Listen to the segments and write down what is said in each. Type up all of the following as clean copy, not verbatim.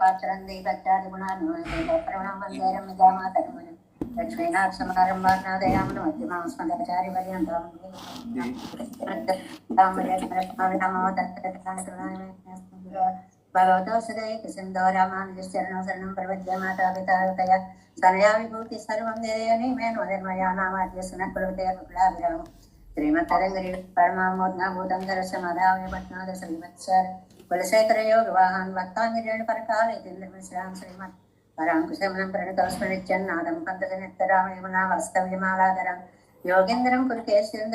పాత్రం దీపత్యాది గుణాలు ప్రవణం విజామాతను లక్ష్మీనాథ సమారంభానాదయామును మధ్యమాం స్మదాచారి పర్యంతం భగవతో సదైక సింధో రామానుజశరణం శరణం ప్రపద్య మాతాపితాయ సనయా విభూతి సర్వం దేయని మేను నిర్మయా నామాద్య సునకులతే కులాభిరామం శ్రీమత్తరంగరి పరమామోద్నాభూతం దర్శమదాయ పట్నాద శ్రీమత్సర్ కులశేఖర యోగ వాహన్ భక్తాంగిరేణు పరకాల శ్రీరామ్ శ్రీమత్ పరాంకుశమనం ప్రణతోస్మరిచ్చన్నాదం పంతజనెత్తరామయమునా వాస్తవ్యమాలాధరం యోగేంద్రం కురుకేశ్వరం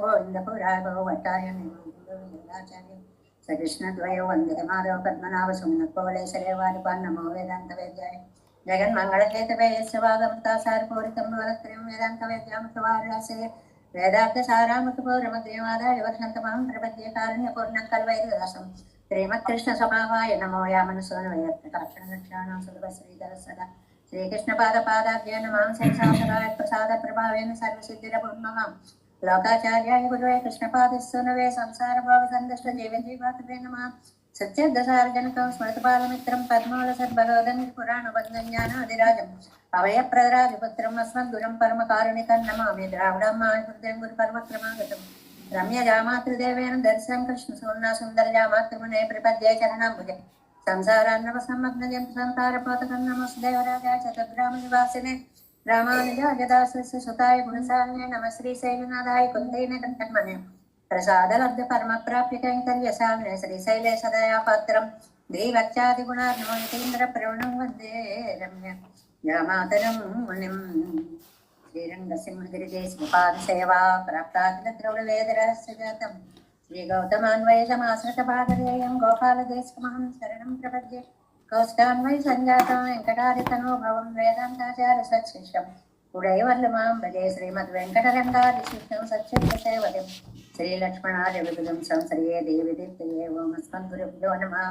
గోవిందపురాభవ భట్టార్యం సకృష్ణద్వయో వందే మాధవ పద్మనాభ సుమ్నకోలేశరేవాదిపాన్ నమో వేదాంత వేద్యాయ జగన్మంగళహేతవే యస్వాగమృతాసారపూరితం వరత్రయం వేదాంత వేద్యామృతవారాసే వేదార్థ సారామృతపౌరమగ్రీవాదాయ వర్షంతమహం ప్రపద్యే కారుణ్యపూర్ణం కల్వైర్దాసం శ్రీమత్కృష్ణ స్వభావాయ నమో యామనసోనవయత్రక్షణాం సులభ శ్రీధర సదా శ్రీకృష్ణ పాదాభ్యో నమాం శంసాసరాయ ప్రసాద ప్రభావేన సర్వసిద్ధిరపూర్ణమాం లోకాచార్యాయ గురువే కృష్ణపాదస్సునవే సంసార భావ సందష్ట జీవజీవాతవే నమః సత్యదసార్జనకం స్మృతపాలమిత్రం పద్మూల సద్భగవదం పురాణ బంధజ్ఞానాదిరాజం అవయప్రదరాజపుత్రం అస్మద్గురం పరమకారుణికం నమామి ద్రావిడమ్మాయృతం గురు పరమక్రమాగతం రమ్యజామాతృదేవేన దర్శనం కృష్ణ సువర్ణ సుందర జామాతృమునే ప్రపద్యే చరణాంబుజే సంసారాన్నవ సమ్మగ్నజం సంతారపోతకం నమస్దేవరాజాయ చతుర్గ్రామ నివాసినే రామానుజాయదాసస్య సుతాయ గుణసాలినే నమ శ్రీశైలనాథాయ కుందేన కంఠన్మనే ప్రసాదలబ్ధ పరమ ప్రాప్య కైంకర్యశాలినే శ్రీశైలేశదయా పాత్రం దేవత్యాది గుణార్ణమోతీంద్ర ప్రవణం వందే రమ్య జామాతరం మునిం శ్రీరంగసింహగిరిదేశపాద సేవా ప్రాప్తాద్రౌడవేదరహస్యజాతం శ్రీ గౌతమాన్వయసమాశ్రిత భాగధేయం గోపాలదేశమహం శరణం ప్రపద్యే కౌష్టాన్వయ సంజాతం వెంకటాదితనో భవం వేదాంతాచార్య సత్శిష్టం ఉడైవల్లుమాం భజే శ్రీమద్ వెంకటరంగాది శిష్టం సత్యత్య సేవతిం శ్రీలక్ష్మణాది విబుధం సంశ్రియే దేవి దీప్తియే ఓమస్మద్గురుభ్యో నమః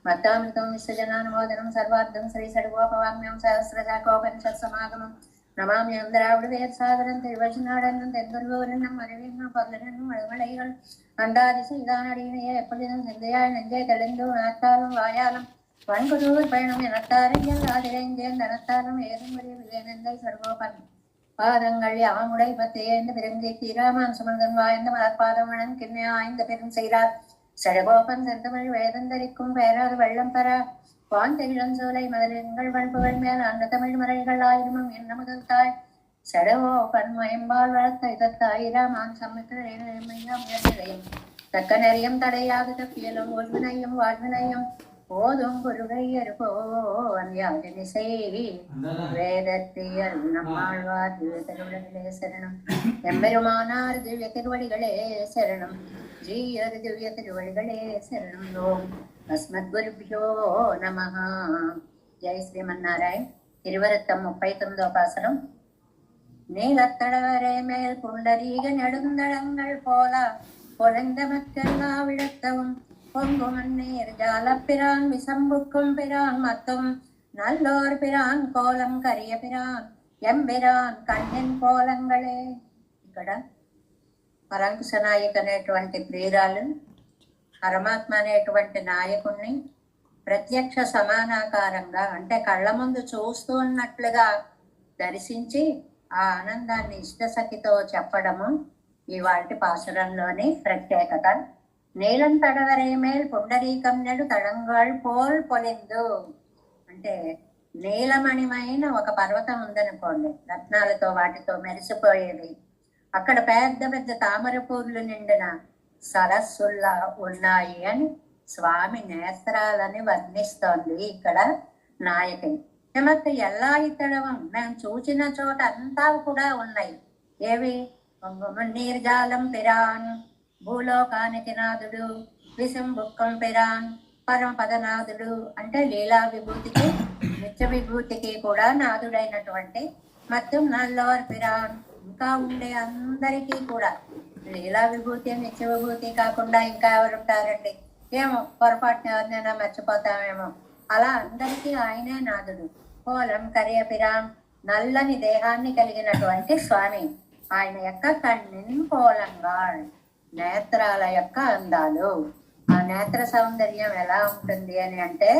మత్తామృతం విశ్వజనానుమోదనం సర్వార్థం శ్రీ సర్వోపవామ్యం సహస్రశాఖోపనిషత్ సమాగమం நமாமி அந்தராவிட வேர் சாதனம் திருவச்சநாடனும் தென்குருவூரனும் அறிவியும் பகலனும் மழமலைகள் அண்டாதி செய்தானடியினையே எப்பொழுதும் சிந்தையாய் நெஞ்சை தெளிந்து மனத்தாலும் வாயாலும் வன்குருவர் பயணம் எனத்தாரையில் ஆதிரைஞ்சேன் தனத்தாலும் ஏதும் முடியவில்லை நெந்தை சர்வோபன் பாதங்கள் யாமுடை பத்தேந்து பிறந்தி தீராமான் சுமந்தன் வாய்ந்த மலர்பாதமணன் கிண்ணையா ஆய்ந்த பெரும் செய்தார் சடகோபன் செந்தமிழ் வேதந்தரிக்கும் பேராது வெள்ளம் பெற வாந்தெழிலம் சோலை மதலிங்கள் வன்புகள் மேல் அந்த தமிழ் மறைகள் ஆயிரமும் என்ன முதல் தாய் சடவோ பன்மயம்பால் வளர்த்த இதத்தாயிராமான் சம்மிக்கையாம் தக்க நெறியும் தடையாக தப்பியலும் ஒல்வினையும் வாழ்வினையும் போதும் குருகையருபோன் யாஜனிசை வேதத்தியல் நம்மாழ்வார் திவ்யத்திருவடிகளே சரணம் எம்பெருமானார் திவ்ய திருவடிகளே சரணம் ஜீயர் திவ்ய திருவடிகளே சரணம் ஓம் అస్మద్గురుభ్యో నమః. జై శ్రీమన్నారాయణ. తిరువరత్తం 39వ పాసరం. நீலத்தடவரை மேல் புண்டரீக நெடுந்தடங்கள் போல பொலந்த மக்கெல்லாம் விழத்தவும் பொங்குமன் நீர் ஜாலப்பிரான் விசம்புக்கும் பிரான் மத்தும் நல்லோர் பிரான் கோலம் கரிய பிரான் ఎంబిరాన్ కన్యన్ కోలంగళే. ఇక్కడ పరాంకుశ నాయక్ అనేటువంటి ప్రియురాలు పరమాత్మ అనేటువంటి నాయకుణ్ణి ప్రత్యక్ష సమానాకారంగా అంటే కళ్ళ ముందు చూస్తూ ఉన్నట్లుగా దర్శించి ఆ ఆనందాన్ని ఇష్టసఖితో చెప్పడము ఇవాటి పాసురంలోని ప్రత్యేకత. నీలం తడవరే మేల్ పుండరీకం నెడు తడంగాళ్ పోల్ పొలిందు అంటే నీలమణిమైన ఒక పర్వతం ఉందనుకోండి, రత్నాలతో వాటితో మెరిసిపోయేది. అక్కడ పెద్ద పెద్ద తామర పూలు నిండిన సరస్సుల్లా ఉన్నాయి అని స్వామి నేత్రాలని వర్ణిస్తోంది ఇక్కడ నాయకుని. ఎమకు ఎలా ఇతడవం మేము చూచిన చోట అంతా కూడా ఉన్నాయి. ఏవి? నీర్జాలం పిరాన్ భూలోకానికి నాథుడు, విశంబుక్కం పిరాన్ పరమపదనాథుడు అంటే లీలా విభూతికి నిత్య విభూతికి కూడా నాథుడైనటువంటి మొత్తం నల్లోర్ పిరాన్ ఇంకా ఉండే అందరికీ కూడా లీలా విభూతి నిత్య విభూతి కాకుండా ఇంకా ఎవరుంటారండి? ఏమో పొరపాటున ఎవరినైనా మర్చిపోతామేమో. అలా అందరికీ ఆయనే నాథుడు. కోలం కరియపిరాన్ నల్లని దేహాన్ని కలిగినటువంటి స్వామి. ఆయన యొక్క కన్నిన్ కోలంగా నేత్రాల యొక్క అందాలు. ఆ నేత్ర సౌందర్యం ఎలా ఉంటుంది అని అంటే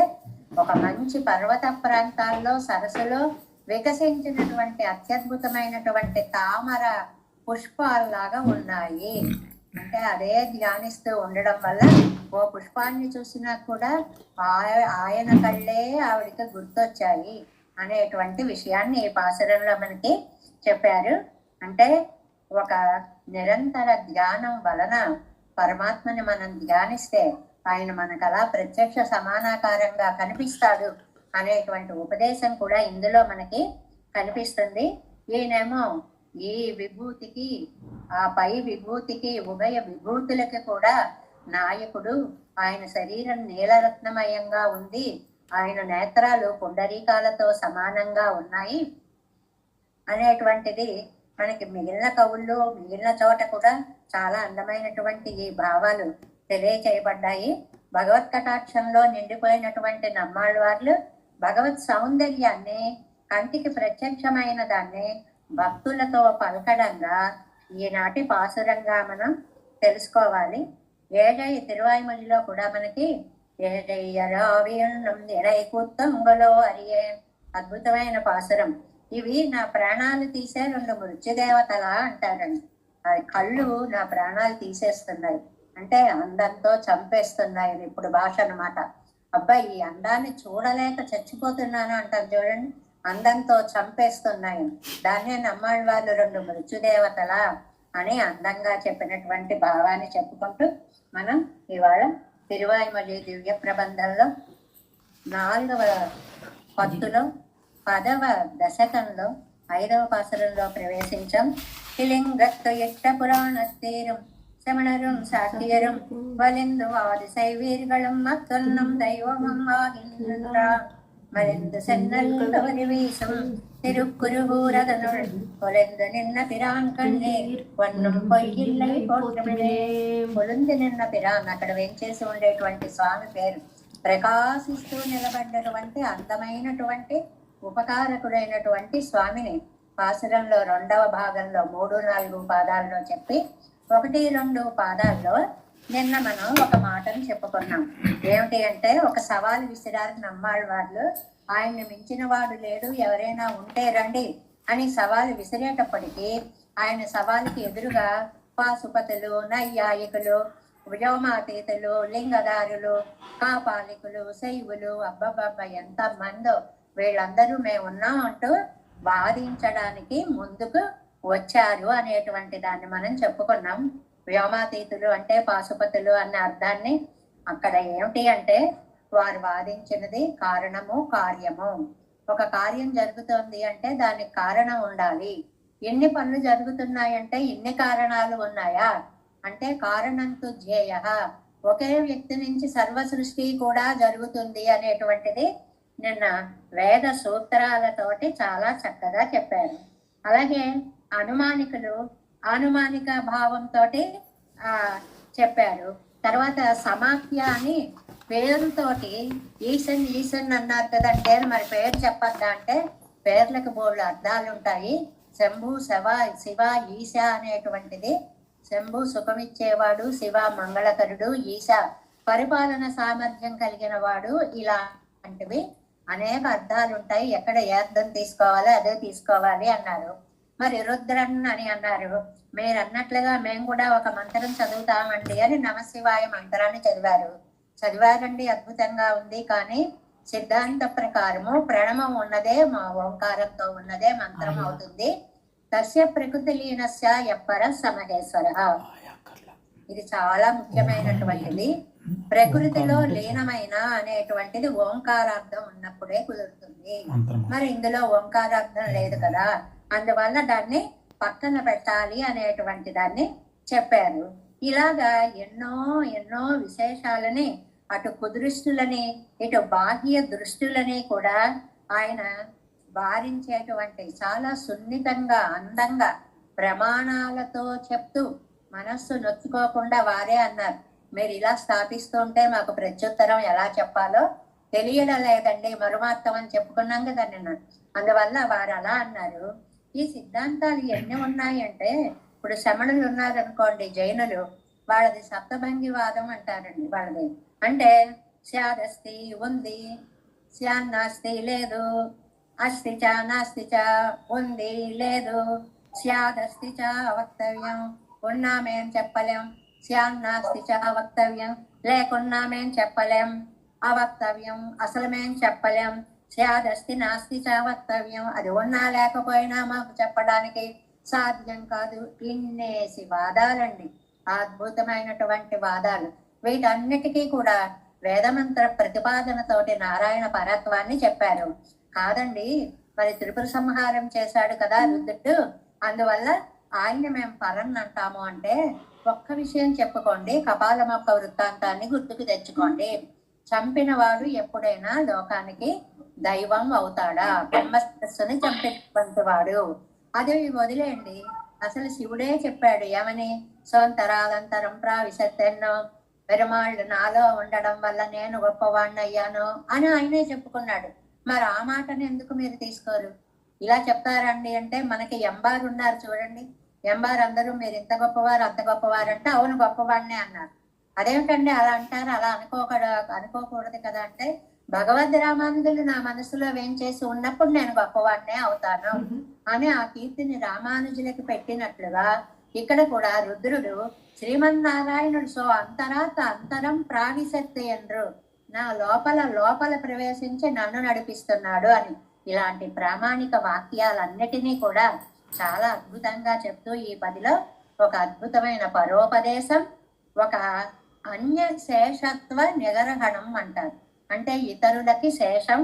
ఒక మంచి పర్వత ప్రాంతాల్లో సరస్సులో వికసించినటువంటి అత్యద్భుతమైనటువంటి తామర పుష్పాల్లాగా ఉన్నాయి. అంటే అదే ధ్యానిస్తూ ఉండడం వల్ల ఓ పుష్పాన్ని చూసినా కూడా ఆయన కళ్ళే ఆవిడికి గుర్తొచ్చాయి అనేటువంటి విషయాన్ని ఈ పాసురంలో మనకి చెప్పారు. అంటే ఒక నిరంతర ధ్యానం వలన పరమాత్మని మనం ధ్యానిస్తే ఆయన మనకు అలా ప్రత్యక్ష సమానాకారంగా కనిపిస్తాడు అనేటువంటి ఉపదేశం కూడా ఇందులో మనకి కనిపిస్తుంది. ఈయనేమో ఈ విభూతికి ఆ పై విభూతికి ఉభయ విభూతులకి కూడా నాయకుడు. ఆయన శరీరం నీలరత్నమయంగా ఉంది, ఆయన నేత్రాలు పుండరీకాలతో సమానంగా ఉన్నాయి అనేటువంటిది మనకి మిగిలిన కవుల్లో మిగిలిన చోట కూడా చాలా అందమైనటువంటి ఈ భావాలు తెలియచేయబడ్డాయి. భగవత్ కటాక్షంలో నిండిపోయినటువంటి నమ్మాళ్ళవార్లు భగవత్ సౌందర్యాన్ని, కంటికి ప్రత్యక్షమైన దాన్ని భక్తులతో పలకడంగా ఈనాటి పాసురంగా మనం తెలుసుకోవాలి. ఏడై తిరువాయిమొழிలో కూడా మనకి ఏడయ్యరావియంలో అరియే అద్భుతమైన పాసురం. ఇవి నా ప్రాణాలు తీసే 2 మృత్యుదేవతలా అంటారండి. అది కళ్ళు నా ప్రాణాలు తీసేస్తున్నాయి అంటే అందంతో చంపేస్తున్నాయి ఇప్పుడు భాష అనమాట. అబ్బాయి ఈ అందాన్ని చూడలేక చచ్చిపోతున్నాను అంటారు చూడండి, అందంతో చంపేస్తున్నాయి. దాన్నే నమ్మాళ్ళ వాళ్ళు 2 మృత్యుదేవతలా అని అందంగా చెప్పినటువంటి భావాన్ని చెప్పుకుంటూ మనం ఇవాళ తిరువాయిమొഴి దివ్య ప్రబంధంలో 4వ పత్తులో 10వ దశకంలో 5వ పాసురంలో ప్రవేశించాం. కిలింగత్తు ఇష్ట పురాణస్తీరం శమணரும் சாத்தியரும் வலிந்து வாதி சைவீர்களும் மத்தொன்னும் தெய்வமும் ஆகின்றார் மலிந்து சென்னல் கவரி வீசும் திருக்குருகூரதனுள் பொலிந்து நின்ன பிரான் కన్నీర్ వన్నం పొయ్యిల్లై పోట్రమినే. పొలింది నిన్న పిరాన్ అక్కడ వెంచేసి ఉండేటువంటి స్వామి పేరు. ప్రకాశిస్తూ నిలబడ్డటువంటి అందమైనటువంటి ఉపకారకుడైనటువంటి స్వామిని పాసురంలో 2వ భాగంలో 3, 4 పాదాల్లో చెప్పి 1, 2 పాదాల్లో నిన్న మనం ఒక మాటను చెప్పుకున్నాం. ఏమిటి అంటే ఒక సవాలు విసిరారు నమ్మాళ్ళ వాళ్ళు. ఆయన్ని మించిన వాడు లేడు, ఎవరైనా ఉంటే రండి అని సవాలు విసిరేటప్పటికీ ఆయన సవాలుకి ఎదురుగా పాశుపతులు, నైయాయికులు, వ్యోమాతీతులు, లింగదారులు, కాపాలికులు, శైవులు, అబ్బబ్బబ్బ ఎంత మందో వీళ్ళందరూ మేము ఉన్నాం అంటూ వాదించడానికి ముందుకు వచ్చారు అనేటువంటి దాన్ని మనం చెప్పుకున్నాం. వ్యోమాతీతులు అంటే పాశుపతులు అన్న అర్థాన్ని అక్కడ ఏమిటి అంటే వారు వాదించినది కారణము కార్యము. ఒక కార్యం జరుగుతోంది అంటే దానికి కారణం ఉండాలి. ఎన్ని పనులు జరుగుతున్నాయంటే ఇన్ని కారణాలు ఉన్నాయా అంటే కారణంతో ధ్యేయ, ఒకే వ్యక్తి నుంచి సర్వ సృష్టి కూడా జరుగుతుంది అనేటువంటిది నిన్న వేద సూత్రాలతోటి చాలా చక్కగా చెప్పారు. అలాగే అనుమానికులు అనుమానిక భావంతో చెప్పారు. తర్వాత సమాఖ్య అని పేరుతోటి ఈశన్ ఈశన్ అన్నారు కదంటే మరి పేరు చెప్పద్దా అంటే పేర్లకు బోళ్ళు అర్థాలు ఉంటాయి. శంభు శివ ఈశ అనేటువంటిది శంభు సుఖమిచ్చేవాడు, శివ మంగళకరుడు, ఈశ పరిపాలన సామర్థ్యం కలిగిన వాడు, ఇలాంటివి అనేక అర్థాలు ఉంటాయి. ఎక్కడ ఏ అర్థం తీసుకోవాలి అదే తీసుకోవాలి అన్నారు. మరి రుద్రన్ అని అన్నారు. మీరు అన్నట్లుగా మేము కూడా ఒక మంత్రం చదువుతామండి అని నమశివాయ మంత్రాన్ని చదివారండి, అద్భుతంగా ఉంది. కానీ సిద్ధాంత ప్రకారము ప్రణవం ఉన్నదే మా ఓంకారంతో ఉన్నదే మంత్రం అవుతుంది. తస్య ప్రకృతి లీనస్య యప్పర సమహేశ్వర. ఇది చాలా ముఖ్యమైనటువంటిది. ప్రకృతిలో లీనమైన అనేటువంటిది ఓంకారార్థం ఉన్నప్పుడే కుదురుతుంది. మరి ఇందులో ఓంకారార్థం లేదు కదా, అందువల్ల దాన్ని పక్కన పెట్టాలి అనేటువంటి దాన్ని చెప్పారు. ఇలాగా ఎన్నో ఎన్నో విశేషాలని అటు కుదృష్టులని ఇటు బాహ్య దృష్టులని కూడా ఆయన వారించేటువంటి చాలా సున్నితంగా అందంగా ప్రమాణాలతో చెప్తూ మనస్సు నొచ్చుకోకుండా వారే అన్నారు, మీరు ఇలా స్థాపిస్తుంటే మాకు ప్రత్యుత్తరం ఎలా చెప్పాలో తెలియడం లేదండి, మరుమాత్తం అని చెప్పుకున్నాం కదా నిన్న. అందువల్ల వారు అలా అన్నారు. ఈ సిద్ధాంతాలు ఎన్ని ఉన్నాయంటే ఇప్పుడు శమణులు ఉన్నారనుకోండి, జైనులు, వాళ్ళది సప్తభంగి వాదం అంటారండి. వాళ్ళది అంటే శాదస్తి ఉంది, స్యాన్నాస్తి లేదు, అస్తి చ నాస్తి చ ఉంది లేదు, స్యాదస్తి చ వక్తవ్యం ఉన్నామేం చెప్పలేం, స్యాన్నాస్తి చ వక్తవ్యం లేకున్నామేం చెప్పలేం, అవక్తవ్యం అసలు మేం చెప్పలేం, స్యాదస్తి నాస్తి చ వక్తవ్యం అది ఉన్నా లేకపోయినా మాకు చెప్పడానికి సాధ్యం కాదు. ఇన్నేసి వాదాలండి, అద్భుతమైనటువంటి వాదాలు. వీటన్నిటికీ కూడా వేదమంత్ర ప్రతిపాదనతోటి నారాయణ పరత్వాన్ని చెప్పారు. కాదండి, మరి త్రిపుర సంహారం చేశాడు కదా రుద్రుడు, అందువల్ల ఆయన మేము పరన్ అంటాము అంటే ఒక్క విషయం చెప్పుకోండి, కపాలమొక్క వృత్తాంతాన్ని గుర్తుకు తెచ్చుకోండి. చంపిన వాడు ఎప్పుడైనా లోకానికి దైవం అవుతాడా? బ్రహ్మస్సుని చంపినటువంటి వాడు. అది వదిలేయండి, అసలు శివుడే చెప్పాడు ఏమని, సోంతరాలంతరం ప్రావిశత్తెన్నో పెరుమాళ్ళు నాలో ఉండడం వల్ల నేను గొప్పవాణ్ణి అయ్యాను అని ఆయనే చెప్పుకున్నాడు. మరి ఆ మాటను ఎందుకు మీరు తీసుకోరు? ఇలా చెప్తారండి అంటే మనకి ఎంబారు ఉన్నారు చూడండి, ఎంబారు అందరూ మీరు ఇంత గొప్పవారు అంత గొప్పవారు అంటే అవును గొప్పవాడినే అన్నారు. అదేమిటండి అలా అంటారు? అలా అనుకోకూడదు కదా అంటే, భగవద్ రామానుజులు నా మనసులో వేంచేసి ఉన్నప్పుడు నేను గొప్పవాడినే అవుతాను అని ఆ కీర్తిని రామానుజులకి పెట్టినట్లుగా ఇక్కడ కూడా రుద్రుడు శ్రీమన్నారాయణుడు సో అంతరాత అంతరం ప్రావిశక్తి ఎండ్రు, నా లోపల ప్రవేశించి నన్ను నడిపిస్తున్నాడు అని ఇలాంటి ప్రామాణిక వాక్యాలన్నిటినీ కూడా చాలా అద్భుతంగా చెప్తూ ఈ పదిలో ఒక అద్భుతమైన పరోపదేశం, ఒక అన్య శేషత్వ నిగరహణం అంటారు. అంటే ఇతరులకి శేషం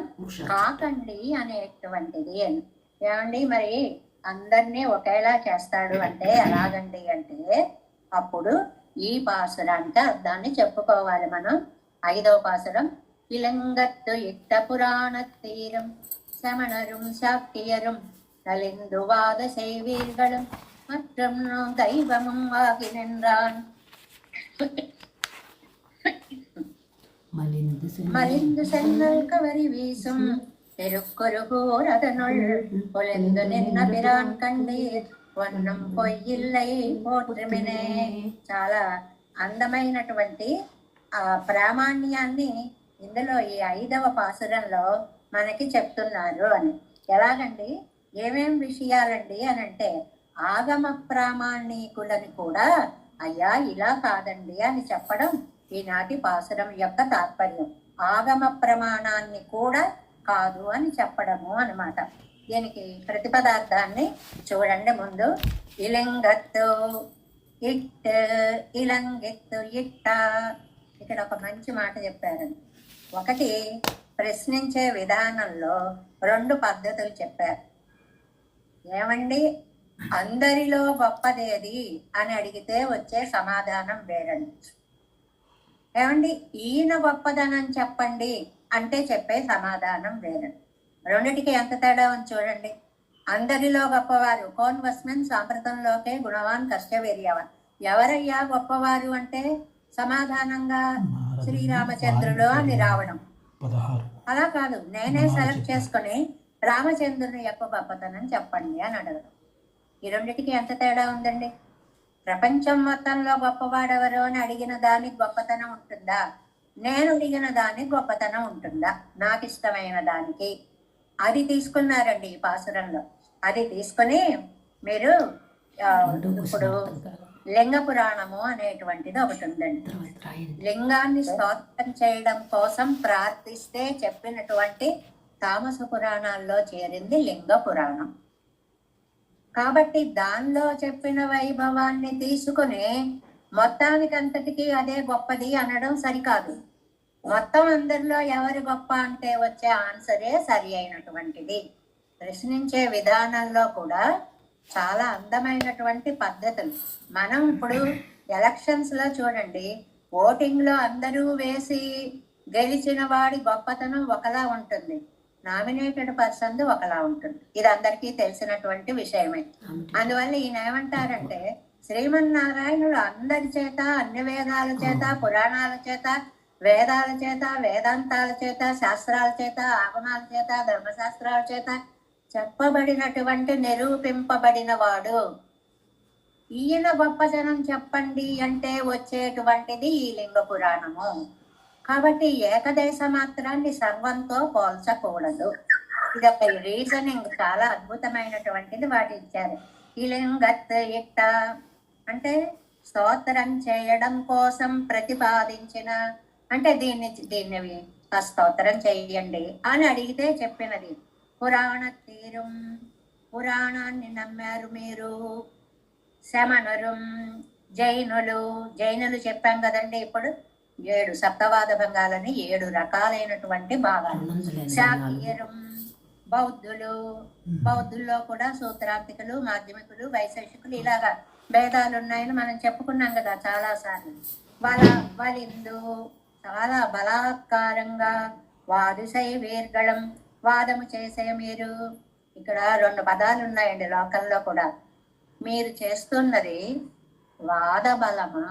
కాకండి అనేటువంటిది అని. ఏమండి మరి అందరినీ ఒకేలా చేస్తాడు అంటే ఎలాగండి అంటే, అప్పుడు ఈ పాసురానికి అర్థాన్ని చెప్పుకోవాలి మనం. 5వ పాసురం, ఇలంగత్తు ఇట్ట పురాణ తీరం శమణரும் சாக்கியரும் நலிந்துவாத செய்வீர்களும் மற்றும் தெய்வமும் ஆகி நின்றான். மலிந்து சென்னல் கவரி வீசும் திருக்குறுகூர் அதனுள் பொலிந்து நின்ன பிரான் கண்டீர் వన్నం పొయ్యిల్లై పోట్రిమినే. చాలా అందమైనటువంటి ఆ ప్రామాణ్యాన్ని ఇందులో ఈ 5వ పాసురంలో మనకి చెప్తున్నారు అని. ఎలాగండి, ఏమేం విషయాలండి అని అంటే, ఆగమ ప్రామాణికులని కూడా అయ్యా ఇలా కాదండి అని చెప్పడం ఈనాటి పాసురం యొక్క తాత్పర్యం. ఆగమ ప్రమాణాన్ని కూడా కాదు అని చెప్పడము అన్నమాట. దీనికి ప్రతిపదార్థాన్ని చూడండి ముందు. ఇలింగత్తు ఇట్, ఇలంగిత్తు ఇట్ట. ఇక్కడ ఒక మంచి మాట చెప్పారండి. ఒకటి, ప్రశ్నించే విధానంలో 2 పద్ధతులు చెప్పారు. ఏమండి, అందరిలో గొప్పదేది అని అడిగితే వచ్చే సమాధానం వేరండి. ఏమండి, ఈయన గొప్పదనం చెప్పండి అంటే చెప్పే సమాధానం వేరండి. రెండిటికి ఎంత తేడా ఉంది చూడండి. అందరిలో గొప్పవారు కోన్ వస్మెన్ సాంప్రతంలోకే గుణవాన్ కష్టవీర్యవాన్. ఎవరయ్యా గొప్పవారు అంటే సమాధానంగా శ్రీరామచంద్రుడు అని రావడం. అలా కాదు, నేనే సెలెక్ట్ చేసుకుని రామచంద్రుని యొక్క గొప్పతనం చెప్పండి అని అడగడం. ఈ రెండిటికి ఎంత తేడా ఉందండి. ప్రపంచం మొత్తంలో గొప్పవాడెవరు అని అడిగిన దానికి గొప్పతనం ఉంటుందా? నేను అడిగిన దానికి గొప్పతనం ఉంటుందా? నాకు ఇష్టమైన దానికి. అది తీసుకున్నారండి ఈ పాసురంలో. అది తీసుకుని మీరు ఇప్పుడు లింగ పురాణము అనేటువంటిది ఒకటి ఉందండి. లింగాన్ని స్తోత్రం చేయడం కోసం ప్రార్థిస్తే చెప్పినటువంటి తామస పురాణాల్లో చేరింది లింగ పురాణం. కాబట్టి దానిలో చెప్పిన వైభవాన్ని తీసుకుని మొత్తానికంతటికీ అదే గొప్పది అనడం సరికాదు. మొత్తం అందరిలో ఎవరు గొప్ప అంటే వచ్చే ఆన్సరే సరి అయినటువంటిది. ప్రశ్నించే విధానంలో కూడా చాలా అందమైనటువంటి పద్ధతులు. మనం ఇప్పుడు ఎలక్షన్స్ లో చూడండి, ఓటింగ్ లో అందరూ వేసి గెలిచిన వాడి గొప్పతనం ఒకలా ఉంటుంది, నామినేటెడ్ పర్సన్ ఒకలా ఉంటుంది. ఇది అందరికీ తెలిసినటువంటి విషయమే. అందువల్ల ఈయన ఏమంటారంటే, శ్రీమన్నారాయణుడు అందరి చేత, అన్ని వేదాల చేత, పురాణాల చేత, వేదాల చేత, వేదాంతాల చేత, శాస్త్రాల చేత, ఆగమాల చేత, ధర్మశాస్త్రాల చేత చెప్పబడినటువంటి నిరూపింపబడిన వాడు. ఈయన గొప్పతనం చెప్పండి అంటే వచ్చేటువంటిది ఈ లింగ పురాణము. కాబట్టి ఏకదేశ మాత్రాన్ని సర్వంతో పోల్చకూడదు. ఇది ఒక రీజనింగ్ చాలా అద్భుతమైనటువంటిది వాటి ఇచ్చారు. ఇలింగత్ ఇట్ట అంటే స్తోత్రం చేయడం కోసం ప్రతిపాదించిన, అంటే దీన్ని స్తోత్రం చెయ్యండి అని అడిగితే చెప్పినది. పురాణ తీరం, పురాణాన్ని నమ్మారు మీరు. శమణురం, జైనులు చెప్పాం కదండి. ఇప్పుడు 7 సప్తవాద భంగాలని 7 రకాలైనటువంటి భాగాలు. శాక్యరం, బౌద్ధుల్లో కూడా సూత్రాంతికులు, మాధ్యమికులు, వైశేషికులు ఇలాగా భేదాలు ఉన్నాయని మనం చెప్పుకున్నాం కదా చాలా సార్లు. వాళ్ళిందు చాలా బలాత్కారంగా వాదుశైవీర్గళం, వాదము చేసే మీరు. ఇక్కడ 2 పదాలు ఉన్నాయండి లోకంలో కూడా. మీరు చేస్తున్నది వాద బలమా,